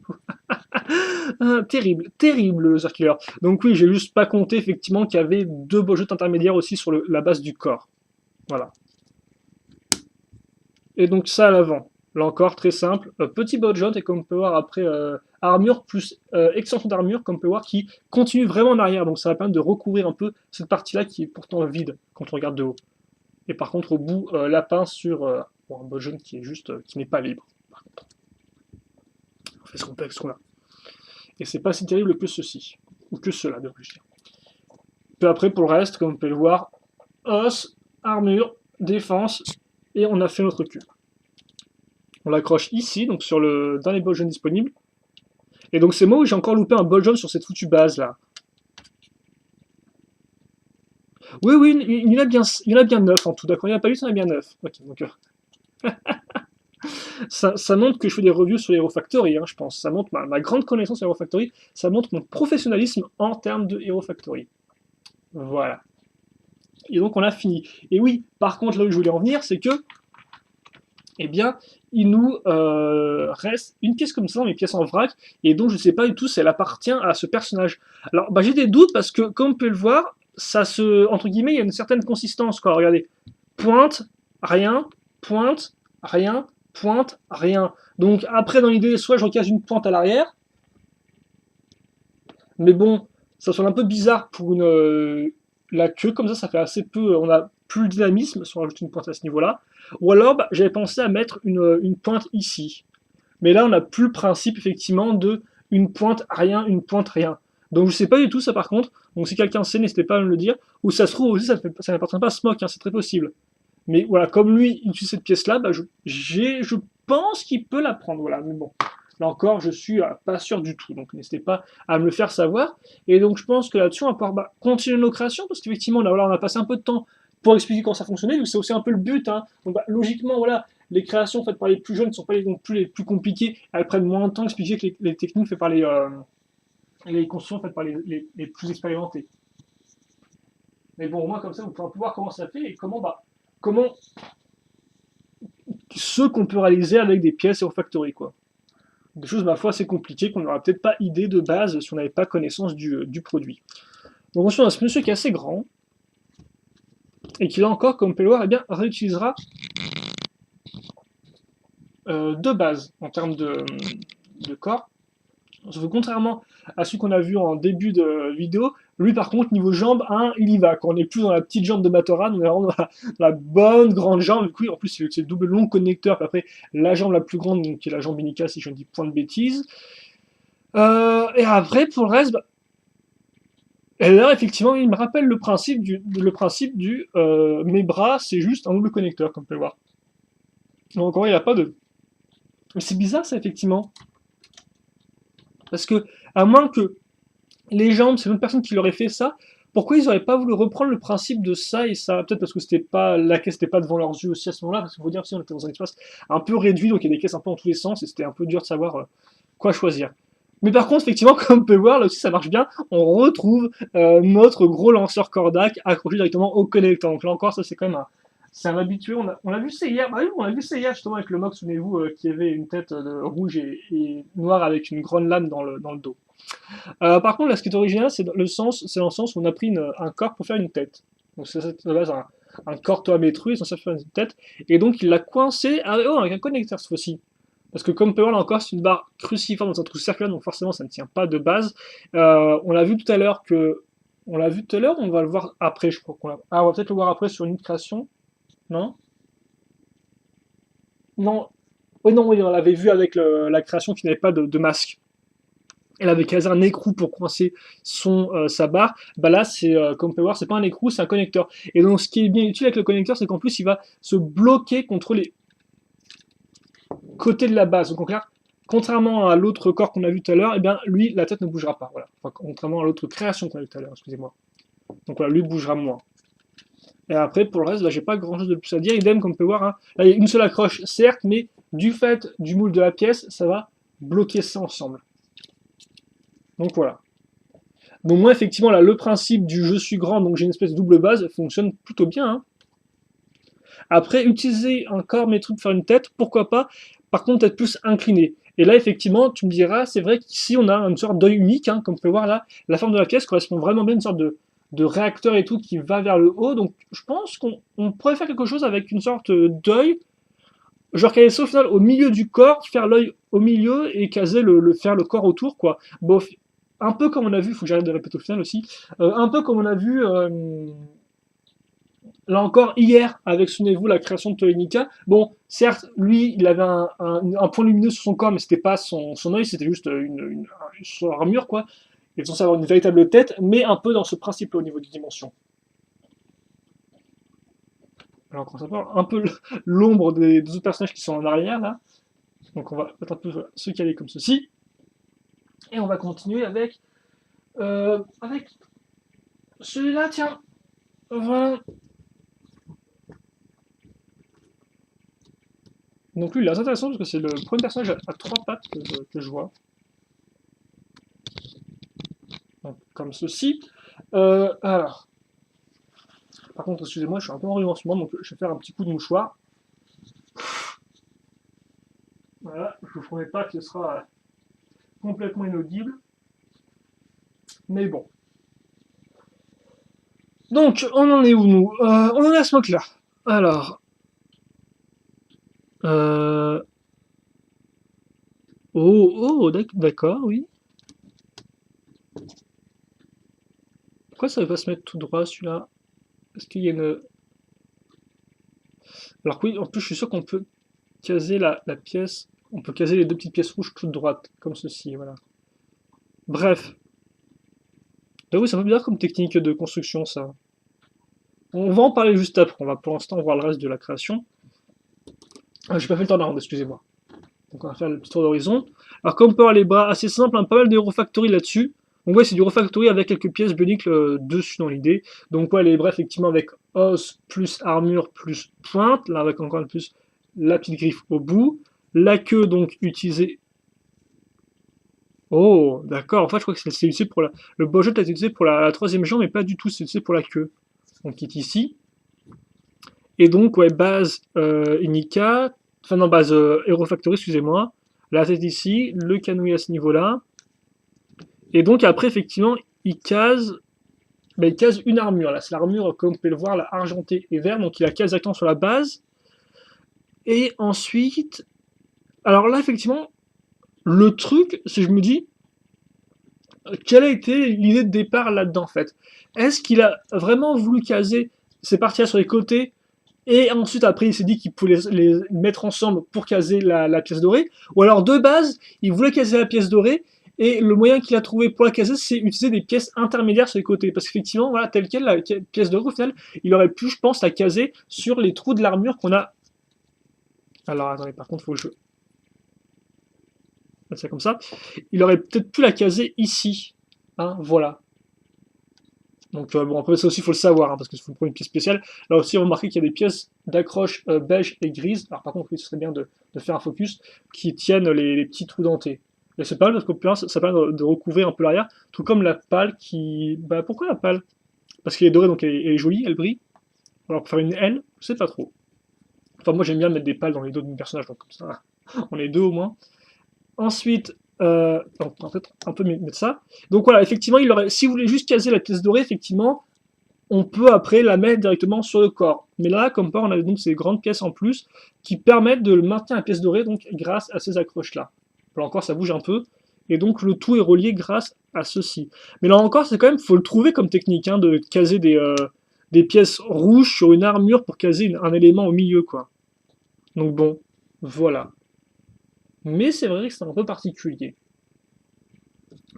Ah, terrible, terrible le circulaire. Donc oui, j'ai juste pas compté effectivement qu'il y avait deux bols jaunes intermédiaires aussi sur la base du corps. Voilà. Et donc ça à l'avant. Là encore, très simple. Petit bot jaunt, et comme on peut voir après, armure plus extension d'armure, comme on peut voir, qui continue vraiment en arrière. Donc ça va permettre de recouvrir un peu cette partie-là qui est pourtant vide quand on regarde de haut. Et par contre, au bout, lapin sur bon, un Boljon qui est juste, qui n'est pas libre. Par contre, on fait ce qu'on peut avec ce qu'on a. Et c'est pas si terrible que ceci, ou que cela, devrais-je dire. Puis après, pour le reste, comme on peut le voir, os, armure, défense, et on a fait notre cube. On l'accroche ici, donc sur le dernier Boljon disponible. Et donc c'est moi où j'ai encore loupé un Boljon sur cette foutue base là. Oui, oui, il y en a bien 9 en tout, d'accord, il n'y en a pas 8, il y en a bien 9. Ok, donc ça montre que je fais des reviews sur Hero Factory, hein, je pense. Ça montre ma grande connaissance sur Hero Factory, ça montre mon professionnalisme en termes de Hero Factory. Voilà. Et donc on a fini. Et oui, par contre, là où je voulais en venir, c'est que, eh bien, il nous reste une pièce comme ça dans mes pièces en vrac, et donc je ne sais pas du tout si elle appartient à ce personnage. Alors, bah, j'ai des doutes parce que, comme on peut le voir, ça se, entre guillemets, il y a une certaine consistance, quoi. Regardez, pointe, rien, pointe, rien, pointe, rien. Donc après, dans l'idée, soit je recase une pointe à l'arrière, mais bon, ça sonne un peu bizarre pour la queue, comme ça fait assez peu, on a plus le dynamisme si on rajoute une pointe à ce niveau-là. Ou alors, bah, j'avais pensé à mettre une pointe ici. Mais là, on n'a plus le principe, effectivement, de une pointe, rien, une pointe, rien. Donc je sais pas du tout ça par contre, donc si quelqu'un sait, n'hésitez pas à me le dire. Ou ça se trouve aussi, ça n'appartient pas à Smoke, hein, c'est très possible. Mais voilà, comme lui, il utilise cette pièce-là, bah, je pense qu'il peut la prendre, voilà, mais bon. Là encore, je suis pas sûr du tout, donc n'hésitez pas à me le faire savoir. Et donc je pense que là-dessus, on va pouvoir continuer nos créations, parce qu'effectivement, là, voilà, on a passé un peu de temps pour expliquer comment ça fonctionnait, donc c'est aussi un peu le but. Hein. Donc bah, logiquement, voilà, les créations faites par les plus jeunes ne sont pas non plus les plus compliquées, elles prennent moins de temps à expliquer que les techniques faites par les constructions faites par les plus expérimentés. Mais bon, au moins comme ça, vous pouvez voir comment ça fait et comment ce qu'on peut réaliser avec des pièces Hero Factory, quoi. Des choses, ma foi, assez compliquées qu'on n'aura peut-être pas idée de base si on n'avait pas connaissance du produit. Donc ensuite, on a ce monsieur qui est assez grand, et qui là encore, comme on peut le voir, eh bien, réutilisera deux bases en termes de corps. Sauf que contrairement à celui qu'on a vu en début de vidéo, lui par contre, niveau jambes, hein, il y va. Quand on n'est plus dans la petite jambe de Matoran, on est vraiment dans la bonne grande jambe. Du coup, en plus, c'est le double long connecteur. Puis après, la jambe la plus grande, donc, qui est la jambe Inika, si je ne dis point de bêtises. Et après, pour le reste, bah, et là, effectivement, il me rappelle le principe du mes bras, c'est juste un double connecteur, comme on peut le voir. Donc encore, il n'y a pas de... Mais c'est bizarre, ça, effectivement. Parce que, à moins que les jambes, c'est une autre personne qui leur ait fait ça, pourquoi ils n'auraient pas voulu reprendre le principe de ça et ça? Peut-être parce que c'était pas, la caisse n'était pas devant leurs yeux aussi à ce moment-là, parce qu'il faut dire aussi on était dans un espace un peu réduit, donc il y a des caisses un peu dans tous les sens, et c'était un peu dur de savoir quoi choisir. Mais par contre, effectivement, comme on peut voir, là aussi ça marche bien, on retrouve notre gros lanceur Kordak accroché directement au connecteur. Donc là encore, ça c'est quand même c'est un habitué. On l'a vu c'est hier, bah oui, on l'a vu c'est hier justement avec le Mox, souvenez-vous, qui avait une tête rouge et noire avec une grande lame dans le dos. Par contre, là, ce qui est original, c'est dans le sens où on a pris un corps pour faire une tête. Donc c'est à la base un corps toamétru, il est censé faire une tête, et donc il l'a coincé avec un connecteur cette fois-ci. Parce que comme on peut voir là encore, c'est une barre cruciforme dans un trou circulaire, donc forcément ça ne tient pas de base. On l'a vu tout à l'heure on va le voir après, je crois on va peut-être le voir après sur une création. Non? Non. Oui, non, oui, on l'avait vu avec la création qui n'avait pas de masque. Elle avait casé un écrou pour coincer sa barre. Bah là, c'est comme on peut voir, c'est pas un écrou, c'est un connecteur. Et donc, ce qui est bien utile avec le connecteur, c'est qu'en plus, il va se bloquer contre les côtés de la base. Donc, en clair, contrairement à l'autre corps qu'on a vu tout à l'heure, eh bien, lui, la tête ne bougera pas. Voilà. Enfin, contrairement à l'autre création qu'on a vu tout à l'heure, excusez-moi. Donc voilà, lui bougera moins. Et après, pour le reste, là, j'ai pas grand chose de plus à dire. Idem, comme on peut voir, hein. Là, il y a une seule accroche, certes, mais du fait du moule de la pièce, ça va bloquer ça ensemble. Donc voilà. Donc moi, effectivement, là, le principe du je suis grand, donc j'ai une espèce de double base, fonctionne plutôt bien. Hein. Après, utiliser un corps métrique pour faire une tête, pourquoi pas. Par contre, peut-être plus incliné. Et là, effectivement, tu me diras, c'est vrai qu'ici, on a une sorte d'œil unique, hein, comme on peut voir là. La forme de la pièce correspond vraiment bien à une sorte de réacteur et tout qui va vers le haut. Donc, je pense qu'on pourrait faire quelque chose avec une sorte d'œil genre caser ça au final au milieu du corps, faire l'œil au milieu et caser faire le corps autour, quoi. Bon, un peu comme on a vu, faut que j'arrête de répéter au final aussi, un peu comme on a vu là encore, hier, avec souvenez-vous la création de Toenica, bon, certes, lui, il avait un point lumineux sur son corps, mais c'était pas son œil, c'était juste son armure, quoi. Il est censé avoir une véritable tête, mais un peu dans ce principe-là au niveau des dimensions. Alors, quand ça parle, un peu l'ombre des autres personnages qui sont en arrière, là. Donc, on va mettre un peu se caler comme ceci. Et on va continuer avec celui-là, tiens. Voilà. Donc lui, il est assez intéressant parce que c'est le premier personnage à trois pattes que je vois. Donc, comme ceci. Alors, par contre, excusez-moi, je suis un peu enrhumé en ce moment, donc je vais faire un petit coup de mouchoir. Voilà, je vous promets pas que ce sera complètement inaudible. Mais bon. Donc, on en est où, nous On en est à ce mock-là. Alors... Euh... Oh, d'accord, oui. Pourquoi ça ne va pas se mettre tout droit, celui-là? Est-ce qu'il y a une... Alors oui, en plus, je suis sûr qu'on peut caser la pièce... On peut caser les deux petites pièces rouges toutes droites, comme ceci, voilà. Bref. Oui, c'est un peu bizarre comme technique de construction, ça. On va en parler juste après. On va pour l'instant voir le reste de la création. J'ai pas fait le temps d'arrondre, excusez-moi. Donc on va faire le petit tour d'horizon. Alors comme on peut avoir les bras assez simples, hein, pas mal de refactory là-dessus. Donc ouais, c'est du refactory avec quelques pièces bioniques dessus dans l'idée. Donc ouais, les bras effectivement avec os plus armure plus pointe, là avec encore plus la petite griffe au bout. La queue donc utilisée. Oh, d'accord. En fait, je crois que c'est utilisé pour le bojet est utilisé pour la troisième jambe, mais pas du tout, c'est utilisé pour la queue. Donc qui est ici. Et donc, ouais, base Inika, enfin non, base Hero Factory, excusez-moi. La tête ici, le canouille à ce niveau-là. Et donc après, effectivement, il case une armure. Là, c'est l'armure, comme vous pouvez le voir, là, argentée et vert. Donc il la case exactement sur la base. Et ensuite, alors là, effectivement, le truc, c'est je me dis, quelle a été l'idée de départ là-dedans, en fait? Est-ce qu'il a vraiment voulu caser ces parties-là sur les côtés et ensuite, après, il s'est dit qu'il pouvait les mettre ensemble pour caser la pièce dorée. Ou alors, de base, il voulait caser la pièce dorée, et le moyen qu'il a trouvé pour la caser, c'est utiliser des pièces intermédiaires sur les côtés. Parce qu'effectivement, voilà, telle quelle, la pièce dorée, au final, il aurait pu, je pense, la caser sur les trous de l'armure qu'on a. Alors, attendez, par contre, il faut que je mette ça comme ça. Il aurait peut-être pu la caser ici. Hein, voilà. Donc bon, après ça aussi, il faut le savoir, hein, parce qu'il faut prendre une pièce spéciale. Là aussi, remarquez qu'il y a des pièces d'accroche beige et grises. Alors par contre, oui, ce serait bien de faire un focus qui tiennent les petits trous dentés. Et c'est pas mal parce qu'au plus ça permet de recouvrir un peu l'arrière, tout comme la pale qui... Bah pourquoi la pale? Parce qu'elle est dorée, donc elle est jolie, elle brille. Alors pour faire une L, je sais pas trop. Enfin moi j'aime bien mettre des pales dans les dos de mes personnages, donc comme ça, on est deux au moins. Ensuite, on va peut-être un peu mettre ça. Donc voilà, effectivement, si vous voulez juste caser la pièce dorée, effectivement, on peut après la mettre directement sur le corps. Mais là, comme pas, on a donc ces grandes pièces en plus qui permettent de maintenir la pièce dorée donc grâce à ces accroches-là. Là encore, ça bouge un peu. Et donc le tout est relié grâce à ceci. Mais là encore, c'est quand même, faut le trouver comme technique, hein, de caser des pièces rouges sur une armure pour caser un élément au milieu, quoi. Donc bon, voilà. Mais c'est vrai que c'est un peu particulier.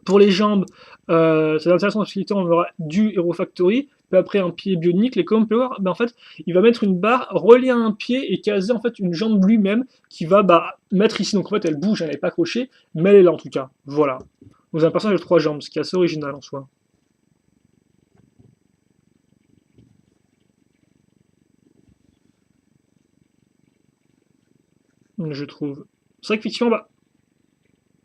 Pour les jambes, c'est intéressant parce qu'on aura du Hero Factory, puis après un pied bionique, les comme on peut voir, ben en fait, il va mettre une barre reliée à un pied et caser en fait une jambe lui-même qui va mettre ici. Donc en fait, elle bouge, elle n'est pas accrochée, mais elle est là en tout cas. Voilà. Vous avez un personnage de 3 jambes, ce qui est assez original en soi. Je trouve. C'est vrai qu'effectivement,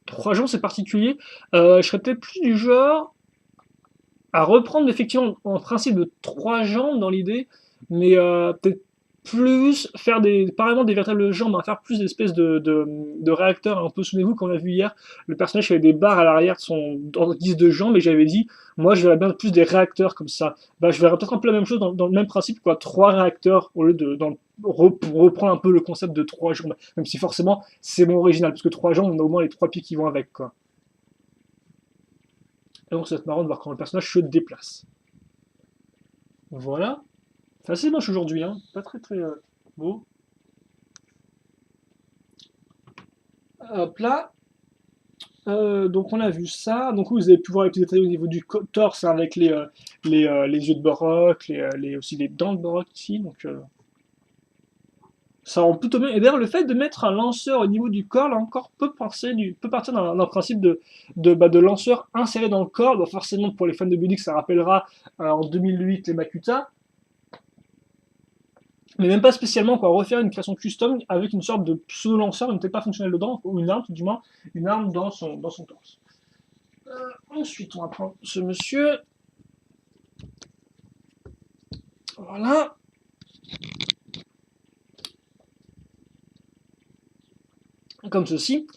3 jambes c'est particulier. Je serais peut-être plus du genre à reprendre effectivement en principe de 3 jambes dans l'idée, mais peut-être plus faire apparemment des véritables jambes, hein, faire plus d'espèces de réacteurs, un peu, souvenez-vous qu'on a vu hier, le personnage avait des barres à l'arrière de en guise de jambes, et j'avais dit, moi je verrais bien plus des réacteurs comme ça. Bah, je verrais peut-être un peu la même chose dans le même principe, quoi, 3 réacteurs, au lieu pour reprendre un peu le concept de 3 jambes, même si forcément c'est mon original, parce que 3 jambes, on a au moins les 3 pieds qui vont avec, quoi. Et donc ça va être marrant de voir comment le personnage se déplace. Voilà. C'est assez moche aujourd'hui, hein, pas très très beau. Hop là. Donc on a vu ça. Donc vous avez pu voir les petits détails au niveau du torse, hein, avec les yeux de Borok, aussi les dents de Borok ici. Donc ça rend plutôt bien. Et d'ailleurs le fait de mettre un lanceur au niveau du corps, là encore, peut partir d'un principe de lanceur inséré dans le corps. Donc forcément pour les fans de Budic, ça rappellera en 2008 les Makuta. Mais même pas spécialement, quoi, refaire une création custom avec une sorte de pseudo-lanceur, qui n'était pas fonctionnel dedans, ou une arme, tout du moins, une arme dans son torse. Ensuite, on va prendre ce monsieur. Voilà. Comme ceci.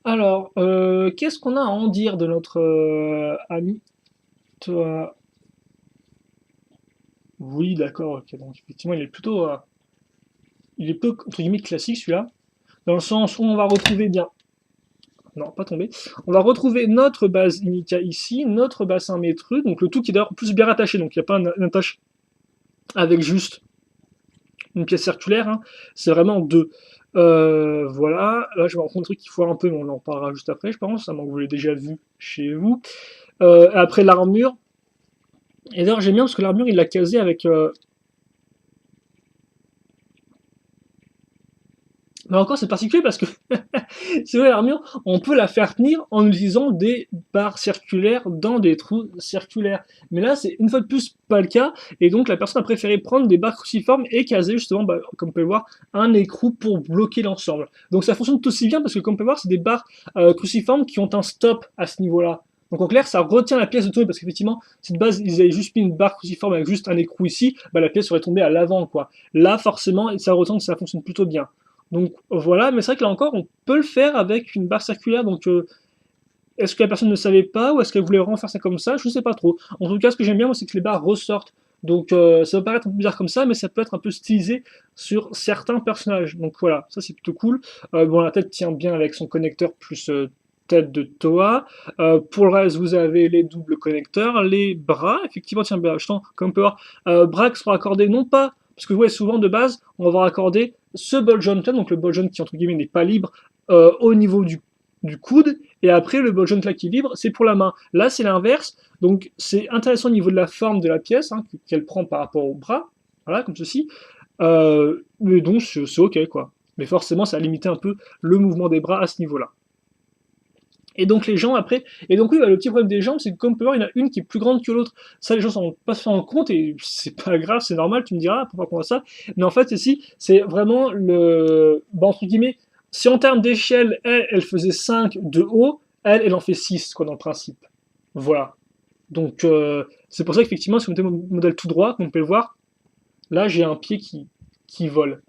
Alors, qu'est-ce qu'on a à en dire de notre ami Toi. Oui, d'accord, ok. Donc, effectivement, il est peu, entre guillemets, classique, celui-là. Dans le sens où on va retrouver bien. Non, pas tombé. On va retrouver notre base Inika ici, notre bassin métru, donc le tout qui est d'ailleurs plus bien rattaché, donc il n'y a pas une attache avec juste une pièce circulaire, hein. C'est vraiment deux. Voilà, là je vais rencontrer un truc qui foire un peu, mais on en parlera juste après, je pense, à moins que vous l'ayez déjà vu chez vous. Après l'armure, et d'ailleurs j'aime bien parce que l'armure il l'a casé avec mais encore, c'est particulier parce que c'est vrai, l'armure, on peut la faire tenir en utilisant des barres circulaires dans des trous circulaires. Mais là, c'est une fois de plus pas le cas, et donc la personne a préféré prendre des barres cruciformes et caser justement, bah, comme on peut le voir, un écrou pour bloquer l'ensemble. Donc ça fonctionne tout aussi bien parce que comme on peut voir, c'est des barres cruciformes qui ont un stop à ce niveau-là. Donc en clair, ça retient la pièce de tomber parce qu'effectivement, cette base, ils avaient juste mis une barre cruciforme avec juste un écrou ici, bah, la pièce serait tombée à l'avant, quoi. Là, forcément, ça retient que ça fonctionne plutôt bien. Donc voilà, mais c'est vrai que là encore, on peut le faire avec une barre circulaire. Donc est-ce que la personne ne savait pas ou est-ce qu'elle voulait vraiment faire ça comme ça? Je ne sais pas trop. En tout cas, ce que j'aime bien, moi, c'est que les barres ressortent. Donc ça peut paraître un peu bizarre comme ça, mais ça peut être un peu stylisé sur certains personnages. Donc voilà, ça c'est plutôt cool. Bon, la tête tient bien avec son connecteur plus tête de Toa. Pour le reste, vous avez les doubles connecteurs, les bras, effectivement, tiens, bien, comme on peut voir, bras qui seront accordés non pas, parce que ouais, souvent de base, on va raccorder ce ball joint, donc le ball joint qui entre guillemets n'est pas libre, au niveau du coude, et après le ball joint là qui est libre, c'est pour la main. Là, c'est l'inverse, donc c'est intéressant au niveau de la forme de la pièce, hein, qu'elle prend par rapport au bras, voilà, comme ceci. Mais donc, c'est ok, quoi. Mais forcément, ça a limité un peu le mouvement des bras à ce niveau-là. Et donc les jambes après, et donc oui, bah, le petit problème des jambes, c'est que comme on peut voir, il y en a une qui est plus grande que l'autre. Ça, les gens s'en rendent pas en compte et c'est pas grave, c'est normal. Tu me diras pourquoi on voit ça. Mais en fait, ici, c'est vraiment bah, entre guillemets, si en termes d'échelle, elle faisait 5 de haut, elle en fait 6, quoi, dans le principe. Voilà. Donc c'est pour ça qu'effectivement, si on mettait mon modèle tout droit, comme on peut le voir, là j'ai un pied qui vole.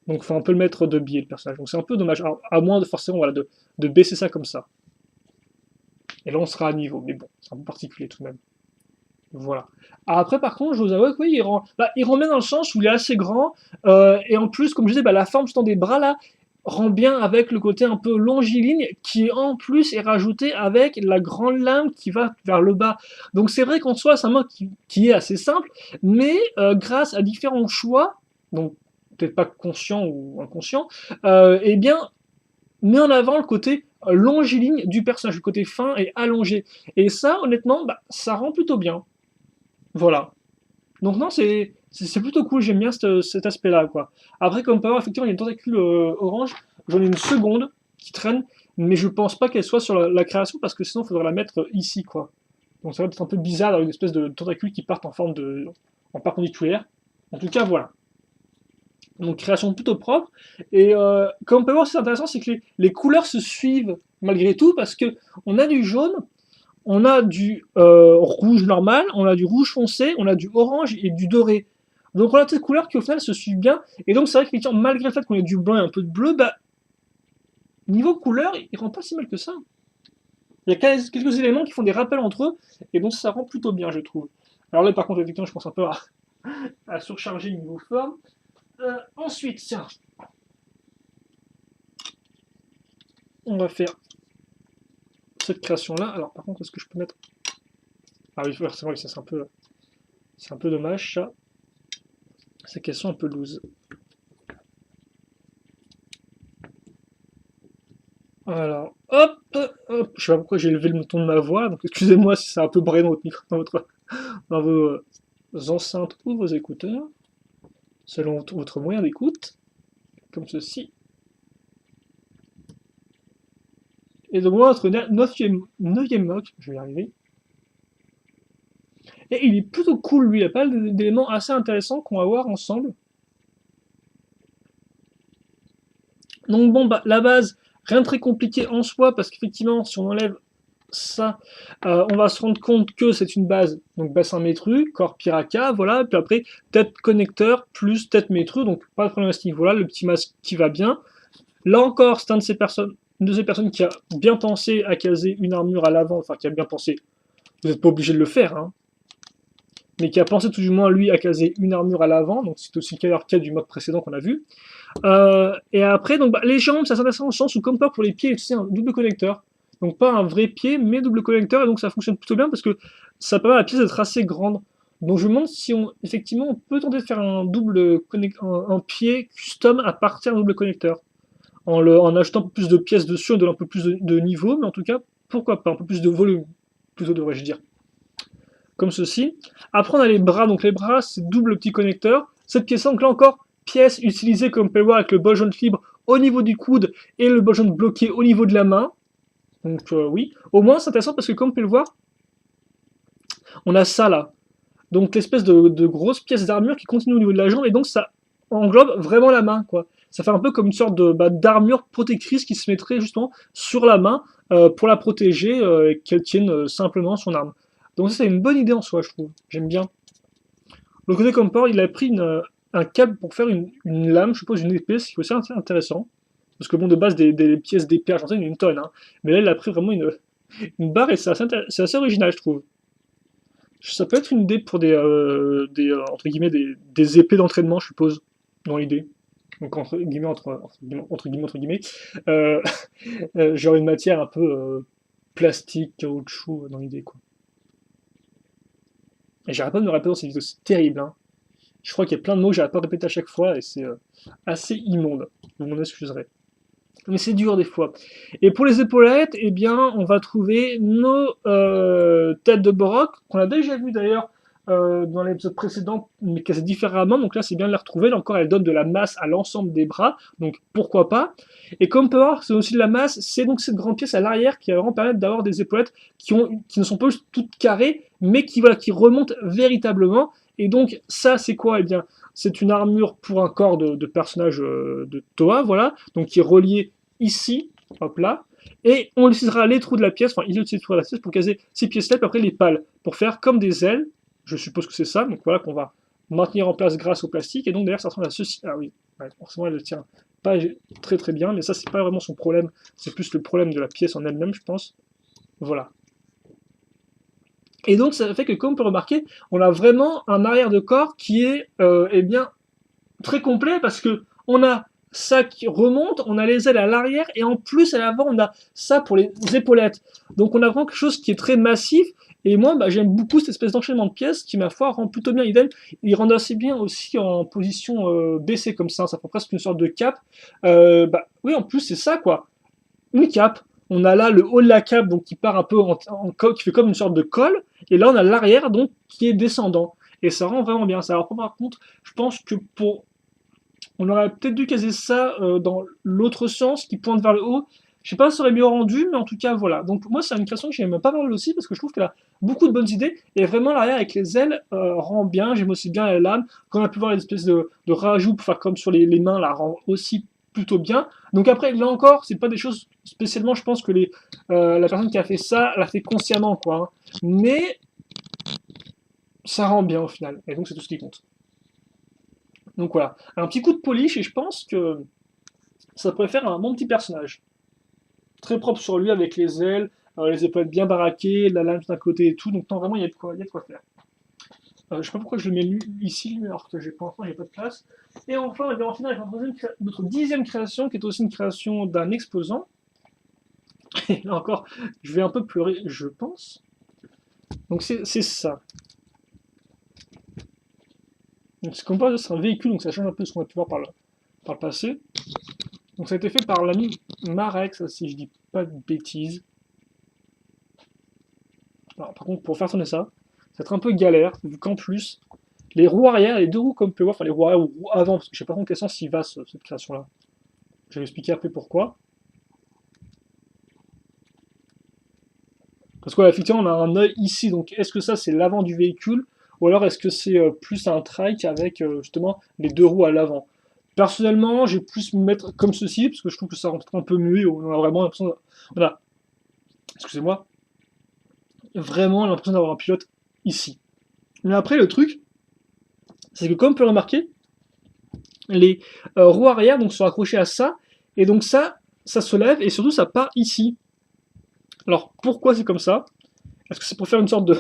Donc faut un peu le mettre de biais le personnage. Donc c'est un peu dommage. Alors, à moins de forcément voilà, de baisser ça comme ça. Et là on sera à niveau. Mais bon, c'est un peu particulier tout de même. Voilà. Après par contre, je vous avoue que oui, il rend bien dans le sens où il est assez grand. Et en plus, comme je disais, bah, la forme justement des bras là rend bien avec le côté un peu longiligne qui en plus est rajouté avec la grande lame qui va vers le bas. Donc c'est vrai qu'en soi c'est un mode qui est assez simple, mais grâce à différents choix, donc peut-être pas conscient ou inconscient, eh bien, met en avant le côté longiligne du personnage, le côté fin et allongé. Et ça, honnêtement, bah, ça rend plutôt bien. Voilà. Donc non, c'est plutôt cool, j'aime bien cet aspect-là, quoi. Après, comme on peut voir, effectivement, il y a une tentacule orange, j'en ai une seconde qui traîne, mais je pense pas qu'elle soit sur la création, parce que sinon, il faudrait la mettre ici, quoi. Donc ça va être un peu bizarre d'avoir une espèce de tentacule qui part en perpendiculaire. En tout cas, voilà. Donc création plutôt propre. Et comme on peut voir, c'est intéressant, c'est que les couleurs se suivent malgré tout, parce que on a du jaune, on a du rouge normal, on a du rouge foncé, on a du orange et du doré. Donc on a cette couleur qui au final se suit bien, et donc c'est vrai qu'effectivement, malgré le fait qu'on ait du blanc et un peu de bleu, bah, niveau couleur, il rend pas si mal que ça. Il y a quelques éléments qui font des rappels entre eux, et donc ça rend plutôt bien, je trouve. Alors là, par contre, effectivement, je pense un peu à surcharger niveau forme. Ensuite, tiens, on va faire cette création-là. Alors, par contre, est-ce que je peux mettre... Ah oui, c'est vrai que ça, c'est un peu dommage, ça. C'est qu'elles sont un peu loose. Alors, hop, hop. Je sais pas pourquoi j'ai élevé le ton de ma voix, donc excusez-moi si c'est un peu bré dans votre micro, dans vos enceintes ou vos écouteurs, selon votre moyen d'écoute, comme ceci. Et donc voilà notre 9e mock, je vais y arriver. Et il est plutôt cool, lui, il y a pas mal d'éléments assez intéressants qu'on va voir ensemble. Donc bon, bah, la base, rien de très compliqué en soi, parce qu'effectivement, si on enlève ça, on va se rendre compte que c'est une base, donc bassin métru, corps Piraka, voilà, puis après, tête connecteur, plus tête métru, donc pas de problème à ce niveau-là, le petit masque qui va bien. Là encore, c'est une de ces personnes qui a bien pensé à caser une armure à l'avant, enfin qui a bien pensé, vous n'êtes pas obligé de le faire, hein, mais qui a pensé tout du moins lui à caser une armure à l'avant, donc c'est aussi le cas du mode précédent qu'on a vu. Et après, donc, bah, les jambes, ça s'intéresse au sens où, comme pas pour les pieds, c'est un double connecteur. Donc pas un vrai pied, mais double connecteur, et donc ça fonctionne plutôt bien parce que ça permet à la pièce d'être assez grande. Donc je me demande si effectivement, on peut tenter de faire un pied custom à partir d'un double connecteur, en ajoutant un peu plus de pièces dessus, en donnant un peu plus de niveau, mais en tout cas, pourquoi pas, un peu plus de volume, plutôt devrais-je dire. Comme ceci. Après, on a les bras, donc les bras, c'est double petit connecteur. Cette pièce-là, donc là encore, pièce utilisée, comme on peut le voir, avec le bol jaune fibre au niveau du coude et le bol jaune bloqué au niveau de la main. Donc oui, au moins c'est intéressant parce que comme on peut le voir, on a ça là. Donc l'espèce de grosse pièce d'armure qui continue au niveau de la jambe et donc ça englobe vraiment la main, quoi. Ça fait un peu comme une sorte d'armure protectrice qui se mettrait justement sur la main pour la protéger et qu'elle tienne simplement son arme. Donc ça c'est une bonne idée en soi, je trouve. J'aime bien. Le côté comport, il a pris un câble pour faire une lame, je suppose une épée, ce qui est aussi intéressant. Parce que bon, de base, des pièces d'épée j'en sais une tonne, hein. Mais là, il a pris vraiment une barre et c'est assez original, je trouve. Ça peut être une idée pour entre guillemets, des épées d'entraînement, je suppose, dans l'idée. Donc entre guillemets, euh, genre une matière un peu plastique, caoutchouc dans l'idée, quoi. Et j'arrête pas de me rappeler dans ces vidéos, c'est terrible, hein. Je crois qu'il y a plein de mots que j'arrête pas de répéter à chaque fois et c'est assez immonde. Vous m'en excuserez. Mais c'est dur des fois. Et pour les épaulettes, eh bien, on va trouver nos têtes de Borok, qu'on a déjà vu d'ailleurs dans l'épisode précédent, mais cassées différemment. Donc là, c'est bien de les retrouver. Là encore, elles donnent de la masse à l'ensemble des bras. Donc pourquoi pas. Et comme on peut voir, c'est aussi de la masse. C'est donc cette grande pièce à l'arrière qui va vraiment permettre d'avoir des épaulettes qui ne sont pas juste toutes carrées, mais qui remontent véritablement. Et donc, ça, c'est quoi? Eh bien, c'est une armure pour un corps de personnage de Toa, voilà, donc qui est relié ici, hop là, et on utilisera les trous de la pièce, enfin, ils utilisent les trous de la pièce pour caser ces pièces-là, puis après les pales, pour faire comme des ailes, je suppose que c'est ça, donc voilà, qu'on va maintenir en place grâce au plastique, et donc d'ailleurs, ça ressemble à ceci. Ah oui, ouais, forcément, elle le tient pas très très bien, mais ça, c'est pas vraiment son problème, c'est plus le problème de la pièce en elle-même, je pense. Voilà. Et donc, ça fait que, comme on peut remarquer, on a vraiment un arrière de corps qui est, eh bien, très complet parce que on a ça qui remonte, on a les ailes à l'arrière et en plus à l'avant on a ça pour les épaulettes. Donc on a vraiment quelque chose qui est très massif et moi bah, j'aime beaucoup cette espèce d'enchaînement de pièces qui ma foi rend plutôt bien idem. Il rend assez bien aussi en position baissée comme ça fait presque une sorte de cape. Bah oui en plus c'est ça quoi, une cape. On a là le haut de la cape donc qui part un peu qui fait comme une sorte de col et là on a l'arrière donc qui est descendant et ça rend vraiment bien ça. Alors par contre je pense que on aurait peut-être dû caser ça dans l'autre sens qui pointe vers le haut. Je sais pas si ça aurait mieux rendu, mais en tout cas voilà. Donc moi c'est une création que j'aime pas mal aussi parce que je trouve qu'elle a beaucoup de bonnes idées et vraiment l'arrière avec les ailes rend bien. J'aime aussi bien la lame. Quand on a pu voir les espèces de rajouts pour faire comme sur les mains, la rend aussi plutôt bien. Donc après là encore c'est pas des choses spécialement je pense que la personne qui a fait ça l'a fait consciemment quoi. Hein. Mais ça rend bien au final et donc c'est tout ce qui compte. Donc voilà, un petit coup de polish et je pense que ça pourrait faire un bon petit personnage. Très propre sur lui avec les ailes, les épaules bien baraquées, la lame d'un côté et tout. Donc non, vraiment, il y a de quoi faire. Je sais pas pourquoi je le mets ici, alors que pour l'instant, j'ai pas de place. Et enfin, on va en finir avec notre 10e création, qui est aussi une création d'un exposant. Et là encore, je vais un peu pleurer, je pense. Donc c'est ça. Donc c'est comme pas, c'est un véhicule, donc ça change un peu de ce qu'on a pu voir par le passé. Donc ça a été fait par l'ami Marek, ça, si je dis pas de bêtises. Alors, par contre, pour faire tourner ça, ça va être un peu galère, vu qu'en plus, les roues arrière, les deux roues, comme on peut voir, enfin les roues arrière ou roues avant, parce que je sais pas dans quel sens il va cette création-là. Je vais expliquer après pourquoi. Parce que voilà, effectivement, on a un œil ici, donc est-ce que ça c'est l'avant du véhicule, ou alors est-ce que c'est plus un trike avec justement les deux roues à l'avant. Personnellement, j'ai plus me mettre comme ceci, parce que je trouve que ça rentre un peu mieux, et on a vraiment l'impression, on a, excusez-moi, vraiment l'impression d'avoir un pilote ici. Mais après, le truc, c'est que comme on peut le remarquer, les roues arrière donc, sont accrochées à ça, et donc ça se lève, et surtout ça part ici. Alors pourquoi c'est comme ça? Est-ce que c'est pour faire une sorte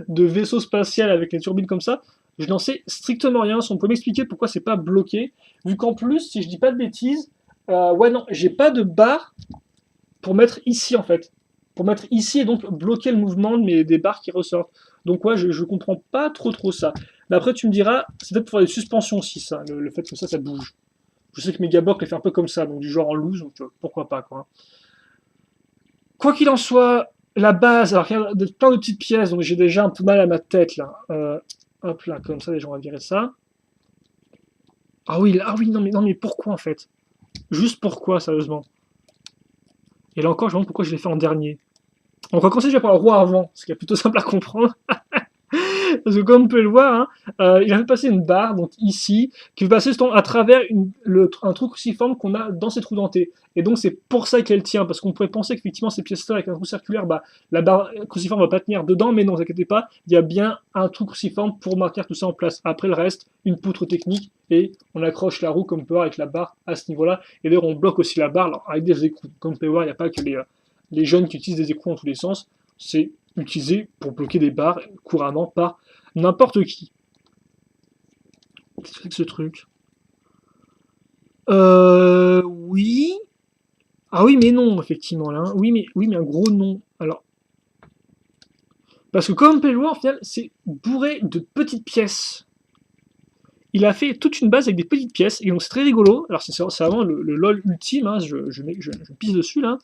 de vaisseau spatial avec les turbines comme ça? Je n'en sais strictement rien. Si on peut m'expliquer pourquoi c'est pas bloqué, vu qu'en plus, si je dis pas de bêtises, ouais non, j'ai pas de barre pour mettre ici en fait. Pour mettre ici et donc bloquer le mouvement des barres qui ressortent. Donc ouais, je comprends pas trop ça. Mais après tu me diras, c'est peut-être pour les suspensions aussi ça, le fait que ça bouge. Je sais que Megablock les fait un peu comme ça, donc du genre en loose, donc pourquoi pas quoi. Quoi qu'il en soit, la base, alors il y a plein de petites pièces, donc j'ai déjà un peu mal à ma tête là. Hop là, comme ça, déjà on va virer ça. Ah oui, non mais pourquoi en fait? Juste pourquoi, sérieusement? Et là encore, je me demande pourquoi je l'ai fait en dernier. On va commencer déjà par le roi avant, ce qui est plutôt simple à comprendre. Parce que comme on peut le voir, hein, il a fait passer une barre, donc ici, qui veut passer à travers un trou cruciforme qu'on a dans ces trous dentés. Et donc c'est pour ça qu'elle tient, parce qu'on pourrait penser qu'effectivement ces pièces-là avec un trou circulaire, bah, la barre cruciforme va pas tenir dedans, mais non, ne vous inquiétez pas, il y a bien un trou cruciforme pour maintenir tout ça en place. Après le reste, une poutre technique, et on accroche la roue comme on peut voir avec la barre à ce niveau-là. Et d'ailleurs on bloque aussi la barre alors, avec des écrous. Comme on peut voir, il n'y a pas que les jeunes qui utilisent des écrous dans tous les sens, c'est utilisé pour bloquer des barres couramment par n'importe qui. Qu'est-ce que c'est que ce truc? Oui. Ah oui, mais non, effectivement, là. Hein. Oui, mais un gros non. Alors, parce que comme on peut le voir, au final, c'est bourré de petites pièces. Il a fait toute une base avec des petites pièces, et donc c'est très rigolo. Alors, c'est vraiment le LOL ultime, hein, je pisse dessus, là.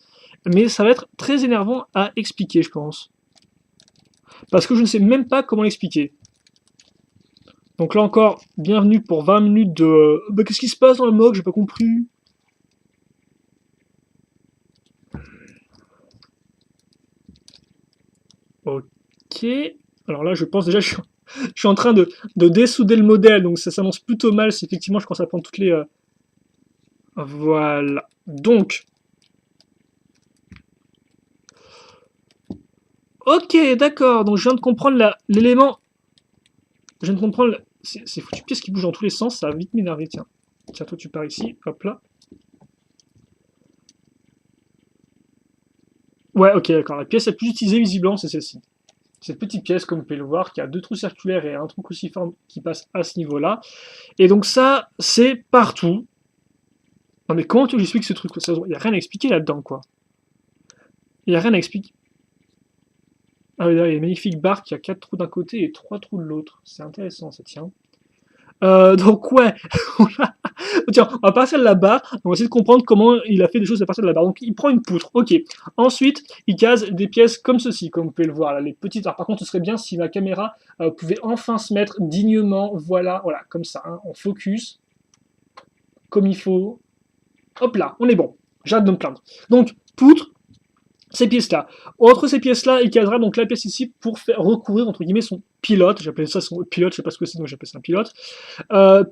Mais ça va être très énervant à expliquer, je pense. Parce que je ne sais même pas comment l'expliquer. Donc là encore, bienvenue pour 20 minutes de... Bah, qu'est-ce qui se passe dans le MOC? J'ai pas compris. Ok. Alors là, je pense déjà, je suis en train de dessouder le modèle, donc ça s'annonce plutôt mal si effectivement je commence à prendre toutes les... Voilà. Donc... Ok, d'accord. Donc je viens de comprendre l'élément... Je viens de comprendre... C'est foutu pièce qui bouge dans tous les sens, ça va vite m'énerver, tiens. Tiens, toi tu pars ici, hop là. Ouais, ok, d'accord. La pièce la plus utilisée visiblement, c'est celle-ci. Cette petite pièce, comme vous pouvez le voir, qui a deux trous circulaires et un trou cruciforme qui passe à ce niveau-là. Et donc ça, c'est partout. Non mais comment tu expliques ce truc? Il n'y a rien à expliquer là-dedans, quoi. Il n'y a rien à expliquer. Ah oui, il y a une magnifique barre qui a 4 trous d'un côté et 3 trous de l'autre. C'est intéressant, ça tient. Donc ouais, tiens, on va passer à la barre, on va essayer de comprendre comment il a fait des choses à partir de la barre. Donc il prend une poutre, ok. Ensuite, il case des pièces comme ceci, comme vous pouvez le voir, là, les petites. Alors par contre, ce serait bien si ma caméra pouvait enfin se mettre dignement, voilà, comme ça, hein, en focus, comme il faut. Hop là, on est bon. J'arrête de me plaindre. Donc, poutre, ces pièces-là. Entre ces pièces-là, il cadrera donc la pièce ici pour faire recouvrir entre guillemets son pilote. J'appelais ça son pilote, je sais pas ce que c'est, donc j'appelle ça un pilote.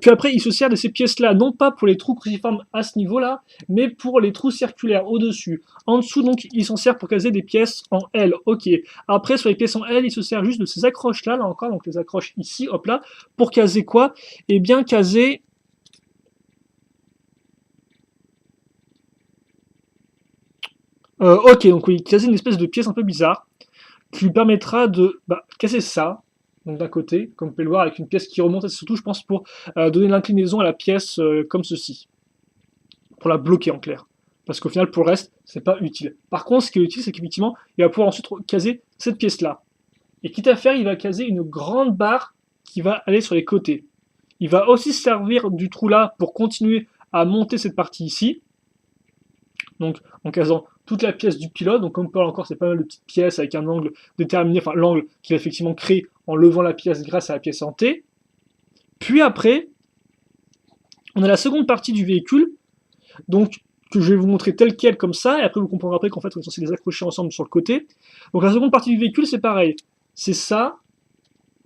Puis après, il se sert de ces pièces-là, non pas pour les trous cruciformes à ce niveau-là, mais pour les trous circulaires au-dessus. En dessous, donc, il s'en sert pour caser des pièces en L. Ok. Après, sur les pièces en L, il se sert juste de ces accroches-là, là encore, donc les accroches ici, hop là, pour caser quoi? Eh bien, caser ok, donc oui, caser une espèce de pièce un peu bizarre qui lui permettra de casser ça, donc d'un côté, comme vous pouvez le voir, avec une pièce qui remonte, et surtout, je pense, pour donner l'inclinaison à la pièce comme ceci, pour la bloquer en clair. Parce qu'au final, pour le reste, c'est pas utile. Par contre, ce qui est utile, c'est qu'effectivement, il va pouvoir ensuite caser cette pièce-là. Et quitte à faire, il va caser une grande barre qui va aller sur les côtés. Il va aussi servir du trou là pour continuer à monter cette partie ici. Donc en casant toute la pièce du pilote. Donc comme on parle encore, c'est pas mal de petites pièces avec un angle déterminé, enfin l'angle qu'il a effectivement créé en levant la pièce grâce à la pièce en T. Puis après, on a la seconde partie du véhicule, donc que je vais vous montrer telle quelle comme ça, et après vous comprendrez après qu'en fait on est censé les accrocher ensemble sur le côté. Donc la seconde partie du véhicule, c'est pareil. C'est ça,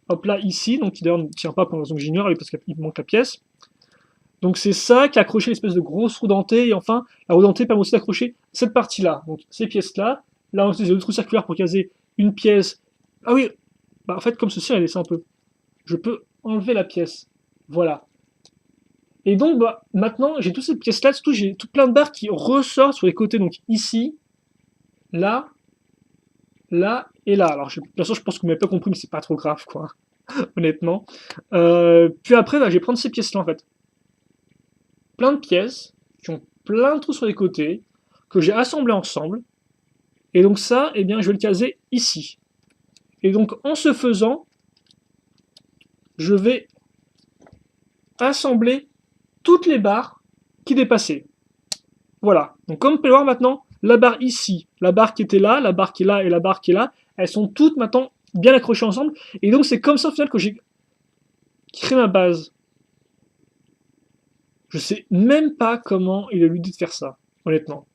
hop là, ici, donc qui d'ailleurs ne tient pas pour une raison que j'ignore, parce qu'il manque la pièce. Donc c'est ça qui a accroché l'espèce de grosse roue dentée, et enfin, la roue dentée permet aussi d'accrocher cette partie-là, donc ces pièces-là. Là, on utilise le trou circulaire pour caser une pièce. Ah oui, en fait, comme ceci, regardez ça un peu. Je peux enlever la pièce. Voilà. Et donc, maintenant, j'ai toutes ces pièces-là, surtout j'ai tout plein de barres qui ressortent sur les côtés, donc ici, là, là et là. Alors, bien sûr, je pense que vous m'avez pas compris, mais c'est pas trop grave, quoi, honnêtement. Puis après, je vais prendre ces pièces-là, en fait. Plein de pièces qui ont plein de trous sur les côtés, que j'ai assemblés ensemble. Et donc ça, eh bien, je vais le caser ici. Et donc, en ce faisant, je vais assembler toutes les barres qui dépassaient. Voilà. Donc, comme vous pouvez le voir maintenant, la barre ici, la barre qui était là, la barre qui est là et la barre qui est là, elles sont toutes maintenant bien accrochées ensemble. Et donc, c'est comme ça, au final, que j'ai créé ma base. Je sais même pas comment il a eu l'idée de faire ça, honnêtement.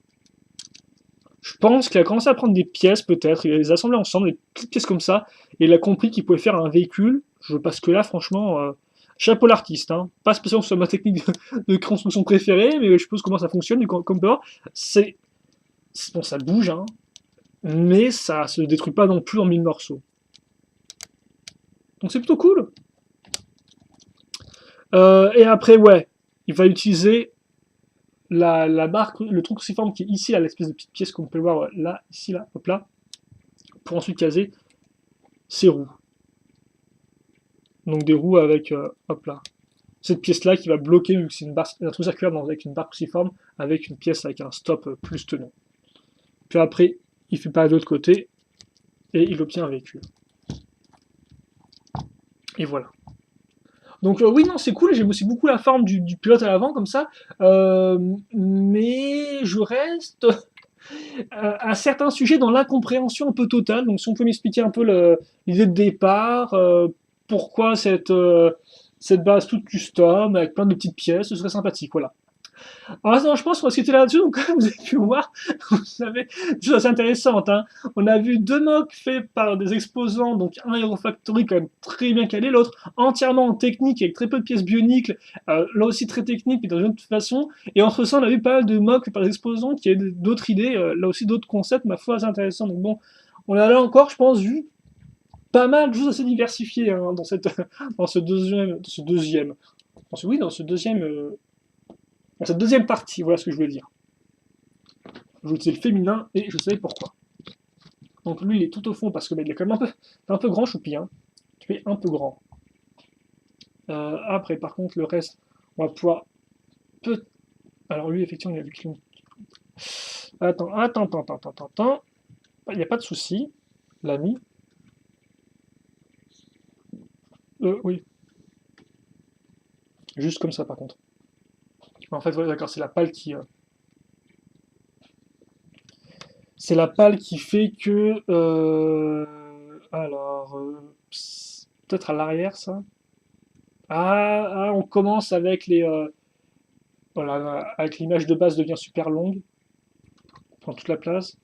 Je pense qu'il a commencé à prendre des pièces, peut-être, il a les assemblées ensemble, des petites pièces comme ça, et il a compris qu'il pouvait faire un véhicule. Parce que là, franchement, chapeau l'artiste. Hein. Pas spécialement sur ma technique de construction préférée, mais je suppose comment ça fonctionne, comme peur. Bon, ça bouge, hein, mais ça se détruit pas non plus en 1000 morceaux. Donc c'est plutôt cool. Et après, ouais, il va utiliser la barre, le truc cruciforme qui est ici, là, l'espèce de petite pièce qu'on peut le voir là, ici, là, hop là, pour ensuite caser ses roues. Donc des roues avec, hop là, cette pièce-là qui va bloquer, vu que c'est un trou circulaire avec une barre cruciforme, avec une pièce avec un stop plus tenant. Puis après, il fait pas de l'autre côté, et il obtient un véhicule. Et voilà. Donc oui, non, c'est cool, j'aime aussi beaucoup la forme du pilote à l'avant, comme ça, mais je reste à certains sujets dans l'incompréhension un peu totale. Donc si on peut m'expliquer un peu l'idée de départ, pourquoi cette base toute custom, avec plein de petites pièces, ce serait sympathique, voilà. Alors non, je pense qu'on va se quitter là-dessus, donc comme vous avez pu voir, vous avez des choses assez intéressantes. Hein. On a vu deux mocks faits par des exposants, donc un Aerofactory quand même très bien calé, l'autre entièrement en technique avec très peu de pièces bioniques, là aussi très technique, mais dans une autre façon. Et entre ça, on a vu pas mal de mocks faits par des exposants qui avaient d'autres idées, là aussi d'autres concepts, ma foi, assez intéressants. Donc bon, on a là encore, je pense, vu pas mal de choses assez diversifiées hein, dans ce deuxième, dans cette deuxième partie, voilà ce que je voulais dire. Je voulais utiliser le féminin et je savais pourquoi. Donc lui, il est tout au fond parce que il est quand même un peu grand, Choupi. Hein. Tu es un peu grand. Après, par contre, le reste, on va pouvoir. Alors lui, effectivement, il a vu qu'il. Attends. Il n'y a pas de souci, l'ami. Oui. Juste comme ça, par contre. En fait, voilà, d'accord, c'est la pale qui. C'est la pale qui fait que. Alors. Peut-être à l'arrière, ça. On commence avec les. Voilà, avec l'image de base devient super longue. Prend toute la place.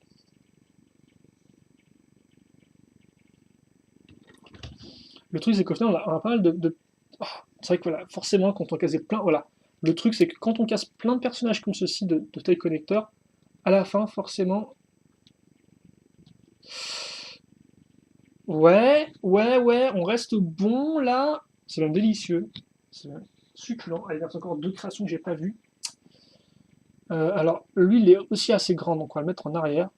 Le truc, c'est qu'au final, on a pas mal Ah, c'est vrai que voilà, forcément, quand on casse plein, voilà. Le truc, c'est que quand on casse plein de personnages comme ceci de taille connecteur, à la fin, forcément, ouais, on reste bon là. C'est même délicieux. C'est même succulent. Allez, il y a encore deux créations que j'ai pas vues. Alors, lui, il est aussi assez grand, donc on va le mettre en arrière.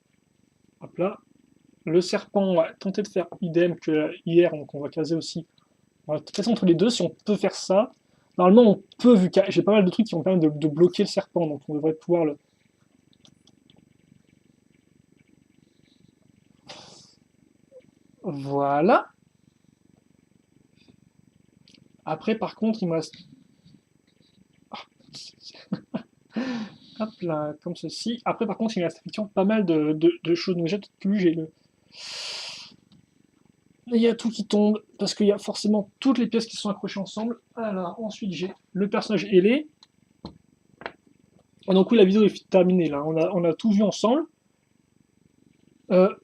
Hop là. Le serpent, on va tenter de faire idem que hier, donc on va caser aussi. On va passer entre les deux si on peut faire ça. Normalement, on peut, vu que j'ai pas mal de trucs qui vont permettre de bloquer le serpent, donc on devrait pouvoir le. Voilà. Après, par contre, il me reste. Hop là, comme ceci. Après, par contre, il me reste effectivement pas mal de choses. Donc, déjà, que lui, j'ai le. Il y a tout qui tombe, parce qu'il y a forcément toutes les pièces qui sont accrochées ensemble. Alors, ensuite, j'ai le personnage ailé. Donc, oui, la vidéo est terminée là. On a tout vu ensemble. Euh,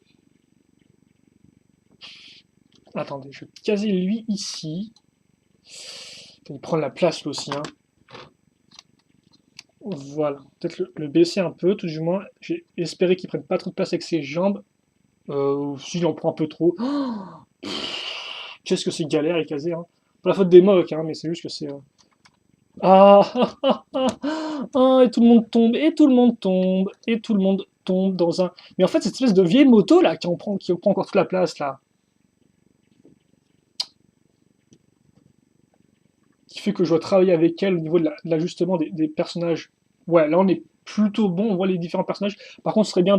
Attendez, je vais caser lui ici. Il prend la place lui aussi. Hein. Voilà. Peut-être le baisser un peu, tout du moins. J'ai espéré qu'il prenne pas trop de place avec ses jambes. S'il en prend un peu trop. Oh, qu'est-ce que c'est galère à caser. Hein. Pas la faute des mocs, hein, mais c'est juste que c'est. Ah, ah, et tout le monde tombe, et tout le monde tombe, et tout le monde tombe dans un. Mais en fait, cette espèce de vieille moto là qui prend encore toute la place là, qui fait que je dois travailler avec elle au niveau de l'ajustement des personnages. Ouais, là on est plutôt bon, on voit les différents personnages. Par contre, ce serait bien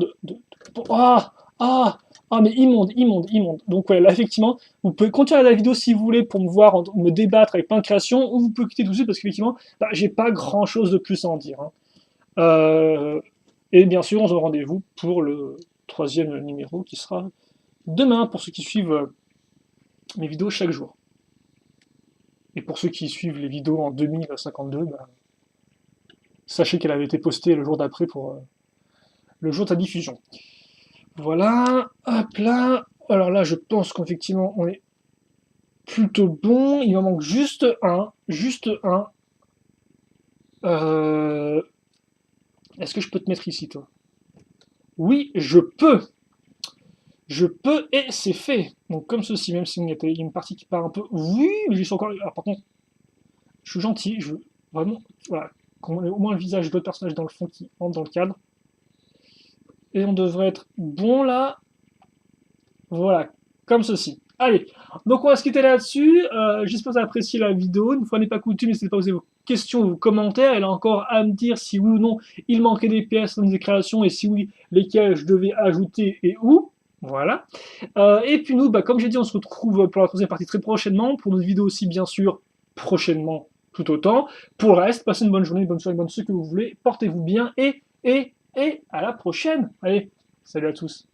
Ah, ah, ah, mais immonde, immonde, immonde. Donc ouais, là effectivement, vous pouvez continuer la vidéo si vous voulez pour me voir, me débattre avec plein de créations, ou vous pouvez quitter tout de suite parce qu'effectivement, bah, j'ai pas grand chose de plus à en dire. Hein. Euh, et bien sûr, on se donne rendez-vous pour le troisième numéro qui sera demain pour ceux qui suivent mes vidéos chaque jour. Et pour ceux qui suivent les vidéos en 2052, bah, sachez qu'elle avait été postée le jour d'après pour le jour de sa diffusion. Voilà, hop là. Alors là, je pense qu'effectivement, on est plutôt bon. Il m'en manque juste un. Juste un. Euh, Est-ce que je peux te mettre ici, toi? Oui, je peux. Je peux et c'est fait. Donc comme ceci, même s'il y a une partie qui part un peu. Oui, mais j'y suis encore. Alors, par contre, je suis gentil. Je veux vraiment. Voilà. Qu'on ait au moins le visage d'autres personnages dans le fond qui entrent dans le cadre. Et on devrait être bon là. Voilà, comme ceci. Allez, donc on va se quitter là-dessus. J'espère que vous avez apprécié la vidéo. Une fois n'est pas coutume, n'hésitez pas à poser vos questions, vos commentaires. Et là encore à me dire si oui ou non il manquait des pièces dans des créations et si oui, lesquelles je devais ajouter et où. Voilà. Et puis nous, bah, comme j'ai dit, on se retrouve pour la troisième partie très prochainement. Pour notre vidéo aussi, bien sûr, prochainement tout autant. Pour le reste, passez une bonne journée, une bonne soirée, une bonne ce que vous voulez. Portez-vous bien et à la prochaine. Allez, salut à tous.